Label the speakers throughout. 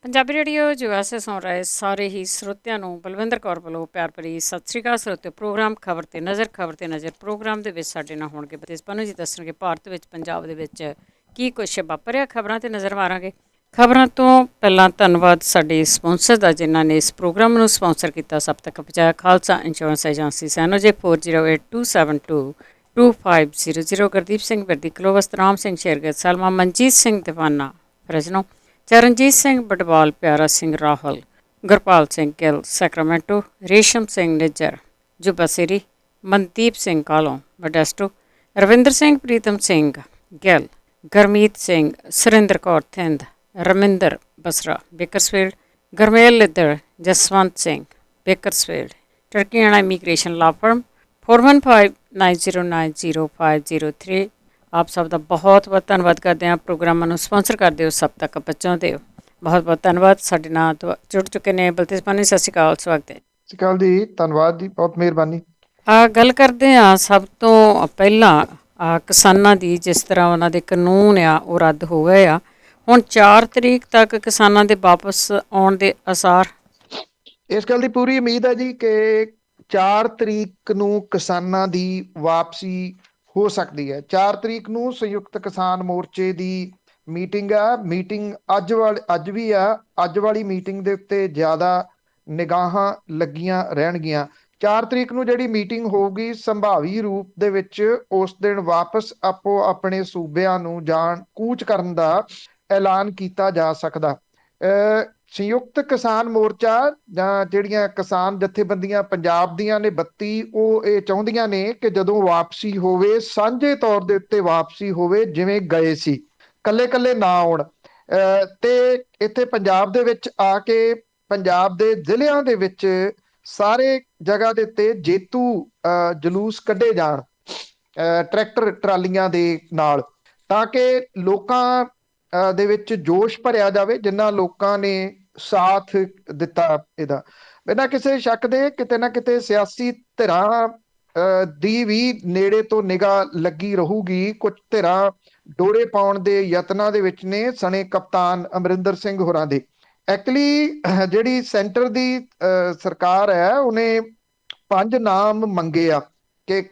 Speaker 1: Punjabi radio USA ਸੁਣ ਰਹੇ ਸਾਰੇ ਹੀ ਸਰੋਤਿਆਂ ਨੂੰ ਬਲਵਿੰਦਰ ਕੌਰ ਵੱਲੋਂ ਪਿਆਰ ਭਰੀ ਸਤਿ ਸ਼੍ਰੀ ਅਕਾਲ। ਸਰੋਤੇ ਪ੍ਰੋਗਰਾਮ ਖਬਰ ਤੇ ਨਜ਼ਰ ਪ੍ਰੋਗਰਾਮ ਦੇ ਵਿੱਚ ਸਾਡੇ ਨਾਲ ਹੋਣਗੇ ਬਤਿਸਪਾਨੂ ਜੀ ਦੱਸਣਗੇ ਭਾਰਤ ਵਿੱਚ ਪੰਜਾਬ ਦੇ ਵਿੱਚ ਕੀ ਕੁਛ ਵਾਪਰਿਆ। ਖਬਰਾਂ ਤੇ ਨਜ਼ਰ ਮਾਰਾਂਗੇ। ਖਬਰਾਂ ਤੋਂ ਪਹਿਲਾਂ ਧੰਨਵਾਦ ਸਾਡੇ ਸਪਾਂਸਰ ਦਾ ਜਿਨ੍ਹਾਂ ਨੇ ਇਸ ਪ੍ਰੋਗਰਾਮ ਨੂੰ ਸਪਾਂਸਰ ਕੀਤਾ। ਸਭ ਤੱਕ ਪਹੁੰਚਾਇਆ Khalsa insurance agency San 4082722500 Gurdeep Singh Virdi ਕਲੋਵਸਤ ਰਾਮ ਸਿੰਘ ਸ਼ੇਰਗਿੱਲ ਸਲਮਾ ਮਨਜੀਤ ਸਿੰਘ ਦੀਵਾਨਾ ਰਜਨੋ ਚਰਨਜੀਤ ਸਿੰਘ ਬਟਵਾਲ ਪਿਆਰਾ ਸਿੰਘ ਰਾਹੁਲ ਗੁਰਪਾਲ ਸਿੰਘ ਗਿੱਲ ਸੈਕਰਾਮੈਂਟੋ ਰੇਸ਼ਮ ਸਿੰਘ ਨਿੱਜਰ ਜੁਬਸਰੀ Mandeep Singh Kalon Modesto Ravinder Singh Pritam Singh Gill Gurmeet Singh Surinder Kaur Thind Raminder Basra Bakersfield Gurmel Liddar Jaswant Singh Bakersfield ਟਰਕੀਆਣਾ ਇਮੀਗ੍ਰੇਸ਼ਨ ਲਾ ਫਰਮ 4159090503। ਆਪ ਸਭ ਦਾ ਬਹੁਤ ਬਹੁਤ ਧੰਨਵਾਦ ਕਰਦੇ ਹਾਂ। ਪ੍ਰੋਗਰਾਮਾਂ ਨੂੰ ਸਪਾਂਸਰ ਕਰਦੇ ਹੋ, ਸਭ ਤੱਕ ਪਹੁੰਚਾਉਂਦੇ ਹੋ, ਬਹੁਤ ਬਹੁਤ ਧੰਨਵਾਦ। ਸਾਡੇ ਨਾਲ ਜੁੜ ਚੁੱਕੇ ਨੇ ਬਲਤਿਸਪਾਨੀ। ਸਤਿ ਸ਼੍ਰੀ ਅਕਾਲ, ਸਵਾਗਤ ਹੈ।
Speaker 2: ਸਤਿ ਸ਼੍ਰੀ ਅਕਾਲ ਜੀ, ਧੰਨਵਾਦ ਜੀ, ਬਹੁਤ ਮਿਹਰਬਾਨੀ।
Speaker 1: ਗੱਲ ਕਰਦੇ ਹਾਂ ਸਭ ਤੋਂ ਪਹਿਲਾਂ ਕਿਸਾਨਾਂ ਦੀ। ਜਿਸ ਤਰ੍ਹਾਂ ਉਹਨਾਂ ਦੇ ਕਾਨੂੰਨ ਆ ਉਹ ਰੱਦ ਹੋ ਗਏ ਆ, ਹੁਣ 4 ਤਰੀਕ ਤੱਕ ਕਿਸਾਨਾਂ ਦੇ ਵਾਪਸ ਆਉਣ ਦੇ ਆਸਾਰ।
Speaker 2: ਇਸ ਗੱਲ ਦੀ ਪੂਰੀ ਉਮੀਦ ਹੈ ਜੀ ਕਿ 4 ਤਰੀਕ ਨੂੰ ਕਿਸਾਨਾਂ ਦੀ ਵਾਪਸੀ ਹੋ ਸਕਦੀ ਹੈ। 4 ਤਰੀਕ ਨੂੰ ਸੰਯੁਕਤ ਕਿਸਾਨ ਮੋਰਚੇ ਦੀ ਮੀਟਿੰਗ ਆ। ਮੀਟਿੰਗ ਅੱਜ ਵੀ ਆ। ਅੱਜ ਵਾਲੀ ਮੀਟਿੰਗ ਦੇ ਉੱਤੇ ਜ਼ਿਆਦਾ ਨਿਗਾਹਾਂ ਲੱਗੀਆਂ ਰਹਿਣਗੀਆਂ। 4 ਤਰੀਕ ਨੂੰ ਜਿਹੜੀ ਮੀਟਿੰਗ ਹੋਊਗੀ, ਸੰਭਾਵੀ ਰੂਪ ਦੇ ਵਿੱਚ ਉਸ ਦਿਨ ਵਾਪਸ ਆਪੋ ਆਪਣੇ ਸੂਬਿਆਂ ਨੂੰ ਕੂਚ ਕਰਨ ਦਾ ਐਲਾਨ ਕੀਤਾ ਜਾ ਸਕਦਾ। ਸੰਯੁਕਤ ਕਿਸਾਨ ਮੋਰਚਾ ਜਾਂ ਜਿਹੜੀਆਂ ਕਿਸਾਨ ਜਥੇਬੰਦੀਆਂ ਪੰਜਾਬ ਦੀਆਂ ਨੇ 32, ਉਹ ਇਹ ਚਾਹੁੰਦੀਆਂ ਨੇ ਕਿ ਜਦੋਂ ਵਾਪਸੀ ਹੋਵੇ ਸਾਂਝੇ ਤੌਰ ਦੇ ਉੱਤੇ ਵਾਪਸੀ ਹੋਵੇ, ਜਿਵੇਂ ਗਏ ਸੀ, ਕੱਲੇ ਕੱਲੇ ਨਾ ਆਉਣ। ਤੇ ਇੱਥੇ ਪੰਜਾਬ ਦੇ ਵਿੱਚ ਆ ਕੇ ਪੰਜਾਬ ਦੇ ਜ਼ਿਲ੍ਹਿਆਂ ਦੇ ਵਿੱਚ ਸਾਰੇ ਜਗ੍ਹਾ ਦੇ ਉੱਤੇ ਜੇਤੂ ਜਲੂਸ ਕੱਢੇ ਜਾਣ ਟਰੈਕਟਰ ਟਰਾਲੀਆਂ ਦੇ ਨਾਲ, ਤਾਂ ਕਿ ਲੋਕਾਂ ਦੇ ਵਿੱਚ ਜੋਸ਼ ਭਰਿਆ ਜਾਵੇ, ਜਿਨ੍ਹਾਂ ਲੋਕਾਂ ਨੇ ਸਾਥ ਦਿੱਤਾ ਇਹਦਾ। ਬਿਨਾਂ ਕਿਸੇ ਸ਼ੱਕ ਦੇ ਕਿਤੇ ਨਾ ਕਿਤੇ ਸਿਆਸੀ ਧਿਰਾਂ ਦੀ ਵੀ ਨੇੜੇ ਤੋਂ ਨਿਗਾਹ ਲੱਗੀ ਰਹੂਗੀ। ਕੁਝ ਧਿਰਾਂ ਡੋਰੇ ਪਾਉਣ ਦੇ ਯਤਨਾਂ ਦੇ ਵਿੱਚ ਨੇ, ਸਣੇ ਕਪਤਾਨ ਅਮਰਿੰਦਰ ਸਿੰਘ ਹੋਰਾਂ ਦੇ। ਐਕਚੁਅਲੀ ਜਿਹੜੀ ਸੈਂਟਰ ਦੀ ਸਰਕਾਰ ਹੈ, ਉਹਨੇ 5 ਨਾਮ ਮੰਗੇ ਆ ਕਿ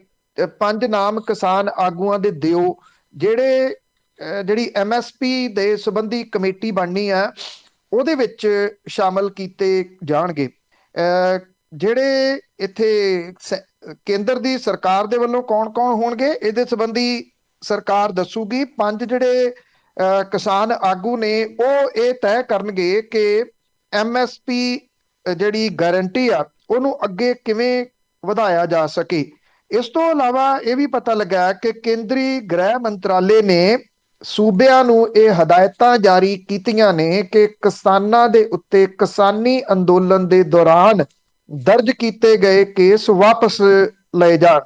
Speaker 2: 5 ਨਾਮ ਕਿਸਾਨ ਆਗੂਆਂ ਦੇ ਦਿਓ, ਜਿਹੜੀ MSP ਦੇ ਸੰਬੰਧੀ ਕਮੇਟੀ ਬਣਨੀ ਆ, ਉਹਦੇ ਵਿੱਚ ਸ਼ਾਮਲ ਕੀਤੇ ਜਾਣਗੇ। ਜਿਹੜੇ ਇੱਥੇ ਕੇਂਦਰ ਦੀ ਸਰਕਾਰ ਦੇ ਵੱਲੋਂ ਕੌਣ ਕੌਣ ਹੋਣਗੇ, ਇਹਦੇ ਸੰਬੰਧੀ ਸਰਕਾਰ ਦੱਸੂਗੀ। 5 ਜਿਹੜੇ ਕਿਸਾਨ ਆਗੂ ਨੇ ਉਹ ਇਹ ਤੈਅ ਕਰਨਗੇ ਕਿ MSP ਜਿਹੜੀ ਗਾਰੰਟੀ ਆ ਉਹਨੂੰ ਅੱਗੇ ਕਿਵੇਂ ਵਧਾਇਆ ਜਾ ਸਕੇ। ਇਸ ਤੋਂ ਇਲਾਵਾ ਇਹ ਵੀ ਪਤਾ ਲੱਗਾ ਕਿ ਕੇਂਦਰੀ ਗ੍ਰਹਿ ਮੰਤਰਾਲੇ ਨੇ ਸੂਬਿਆਂ ਨੂੰ ਇਹ ਹਦਾਇਤਾਂ ਜਾਰੀ ਕੀਤੀਆਂ ਨੇ ਕਿ ਕਿਸਾਨਾਂ ਦੇ ਉੱਤੇ ਕਿਸਾਨੀ ਅੰਦੋਲਨ ਦੇ ਦੌਰਾਨ ਦਰਜ ਕੀਤੇ ਗਏ ਕੇਸ ਵਾਪਸ ਲਏ ਜਾਣ।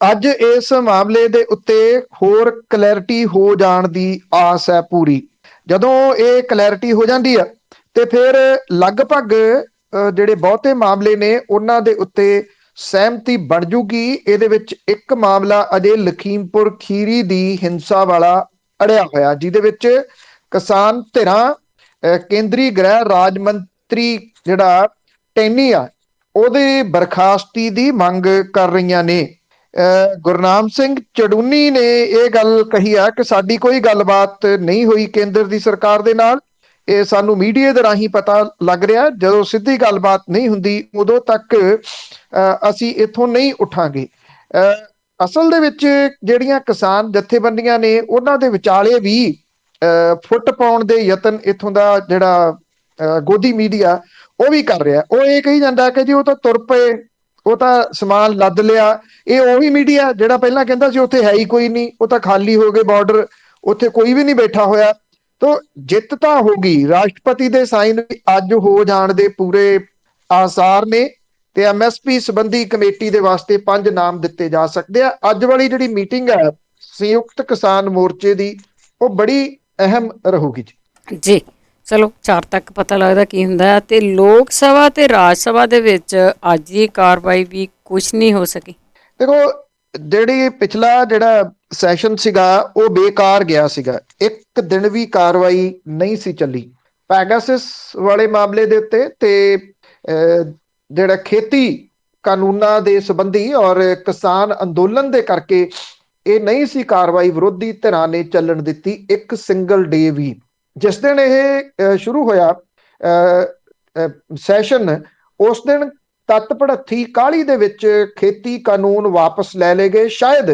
Speaker 2: ਅੱਜ ਇਸ ਮਾਮਲੇ ਦੇ ਉੱਤੇ ਹੋਰ ਕਲੈਰਿਟੀ ਹੋ ਜਾਣ ਦੀ ਆਸ ਹੈ ਪੂਰੀ। ਜਦੋਂ ਇਹ ਕਲੈਰਿਟੀ ਹੋ ਜਾਂਦੀ ਆ ਤੇ ਫਿਰ ਲਗਭਗ ਜਿਹੜੇ ਬਹੁਤੇ ਮਾਮਲੇ ਨੇ ਉਹਨਾਂ ਦੇ ਉੱਤੇ ਸਹਿਮਤੀ ਬਣ ਜੂਗੀ। ਇਹਦੇ ਵਿੱਚ ਇੱਕ ਮਾਮਲਾ ਅਜੇ ਲਖੀਮਪੁਰ ਖੀਰੀ ਦੀ ਹਿੰਸਾ ਵਾਲਾ ਅੜਿਆ ਹੋਇਆ, ਜਿਹਦੇ ਵਿੱਚ ਕਿਸਾਨ ਧਿਰਾਂ ਕੇਂਦਰੀ ਗ੍ਰਹਿ ਰਾਜ ਮੰਤਰੀ ਜਿਹੜਾ ਟੈਨੀ ਆ ਉਹਦੇ ਬਰਖਾਸਤੀ ਦੀ ਮੰਗ ਕਰ ਰਹੀਆਂ ਨੇ। ਗੁਰਨਾਮ ਸਿੰਘ ਚੜੂਨੀ ਨੇ ਇਹ ਗੱਲ ਕਹੀ ਆ ਕਿ ਸਾਡੀ ਕੋਈ ਗੱਲਬਾਤ ਨਹੀਂ ਹੋਈ ਕੇਂਦਰ ਦੀ ਸਰਕਾਰ ਦੇ ਨਾਲ। ਇਹ ਸਾਨੂੰ ਮੀਡੀਆ ਦੇ ਰਾਹੀਂ ਪਤਾ ਲੱਗ ਰਿਹਾ। ਜਦੋਂ ਸਿੱਧੀ ਗੱਲਬਾਤ ਨਹੀਂ ਹੁੰਦੀ ਉਦੋਂ ਤੱਕ ਅਸੀਂ ਇੱਥੋਂ ਨਹੀਂ ਉੱਠਾਂਗੇ। ਅਸਲ ਦੇ ਵਿੱਚ ਜਿਹੜੀਆਂ ਕਿਸਾਨ ਜਥੇਬੰਦੀਆਂ ਨੇ ਉਹਨਾਂ ਦੇ ਵਿਚਾਲੇ ਵੀ ਫੁੱਟ ਪਾਉਣ ਦੇ ਯਤਨ ਇੱਥੋਂ ਦਾ ਜਿਹੜਾ ਗੋਦੀ ਮੀਡੀਆ ਉਹ ਵੀ ਕਰ ਰਿਹਾ। ਉਹ ਇਹ ਕਹੀ ਜਾਂਦਾ ਕਿ ਜੀ ਉਹ ਤਾਂ ਤੁਰ ਪਏ, ਉਹ ਤਾਂ ਸਮਾਨ ਲੱਦ ਲਿਆ। ਇਹ ਉਹੀ ਮੀਡੀਆ ਜਿਹੜਾ ਪਹਿਲਾਂ ਕਹਿੰਦਾ ਸੀ ਉੱਥੇ ਹੈ ਹੀ ਕੋਈ ਨਹੀਂ, ਉਹ ਤਾਂ ਖਾਲੀ ਹੋ ਗਏ ਬਾਰਡਰ, ਉੱਥੇ ਕੋਈ ਵੀ ਨਹੀਂ ਬੈਠਾ ਹੋਇਆ। ਤਾਂ ਜਿੱਤ ਤਾਂ ਹੋ ਗਈ, ਰਾਸ਼ਟਰਪਤੀ ਦੇ ਸਾਈਨ ਅੱਜ ਹੋ ਜਾਣ ਦੇ ਪੂਰੇ ਆਸਾਰ ਨੇ ਤੇ MSP ਸੰਬੰਧੀ ਕਮੇਟੀ ਦੇ ਵਾਸਤੇ 5 ਨਾਮ ਦਿੱਤੇ ਜਾ ਸਕਦੇ ਆ। ਅੱਜ ਵਾਲੀ ਜਿਹੜੀ ਮੀਟਿੰਗ ਹੈ ਸੰਯੁਕਤ ਕਿਸਾਨ ਮੋਰਚੇ ਦੀ, ਉਹ ਬੜੀ ਅਹਿਮ ਰਹੂਗੀ
Speaker 1: ਜੀ ਚਲੋ 4 ਤੱਕ ਪਤਾ ਲੱਗਦਾ ਕੀ ਹੁੰਦਾ। ਤੇ ਲੋਕ ਸਭਾ ਤੇ ਰਾਜ ਸਭਾ ਦੇ ਵਿੱਚ ਅੱਜ ਦੀ ਕਾਰਵਾਈ ਵੀ ਕੁਛ ਨਹੀਂ ਹੋ ਸਕੀ।
Speaker 2: ਦੇਖੋ, ਜਿਹੜੀ ਪਿਛਲਾ ਜਿਹੜਾ ਸੈਸ਼ਨ ਸੀਗਾ ਉਹ ਬੇਕਾਰ ਗਿਆ ਸੀਗਾ। ਇੱਕ ਦਿਨ ਵੀ ਕਾਰਵਾਈ ਨਹੀਂ ਸੀ ਚੱਲੀ। ਪੈਗਾਸਸ ਵਾਲੇ ਮਾਮਲੇ ਦੇ ਉੱਤੇ ਤੇ ਜਿਹੜਾ ਖੇਤੀ ਕਾਨੂੰਨਾਂ ਦੇ ਸੰਬੰਧੀ ਔਰ ਕਿਸਾਨ ਅੰਦੋਲਨ ਦੇ ਕਰਕੇ ਇਹ ਨਹੀਂ ਸੀ ਕਾਰਵਾਈ ਵਿਰੋਧੀ ਧਿਰਾਂ ਨੇ ਚੱਲਣ ਦਿੱਤੀ ਇੱਕ ਸਿੰਗਲ ਡੇ ਵੀ। ਜਿਸ ਦਿਨ ਇਹ ਸ਼ੁਰੂ ਹੋਇਆ ਸੈਸ਼ਨ, ਉਸ ਦਿਨ ਤੱਤ ਭੜੱਥੀ ਕਾਹਲੀ ਦੇ ਵਿੱਚ ਖੇਤੀ ਕਾਨੂੰਨ ਵਾਪਸ ਲੈ ਲਏ ਗਏ। ਸ਼ਾਇਦ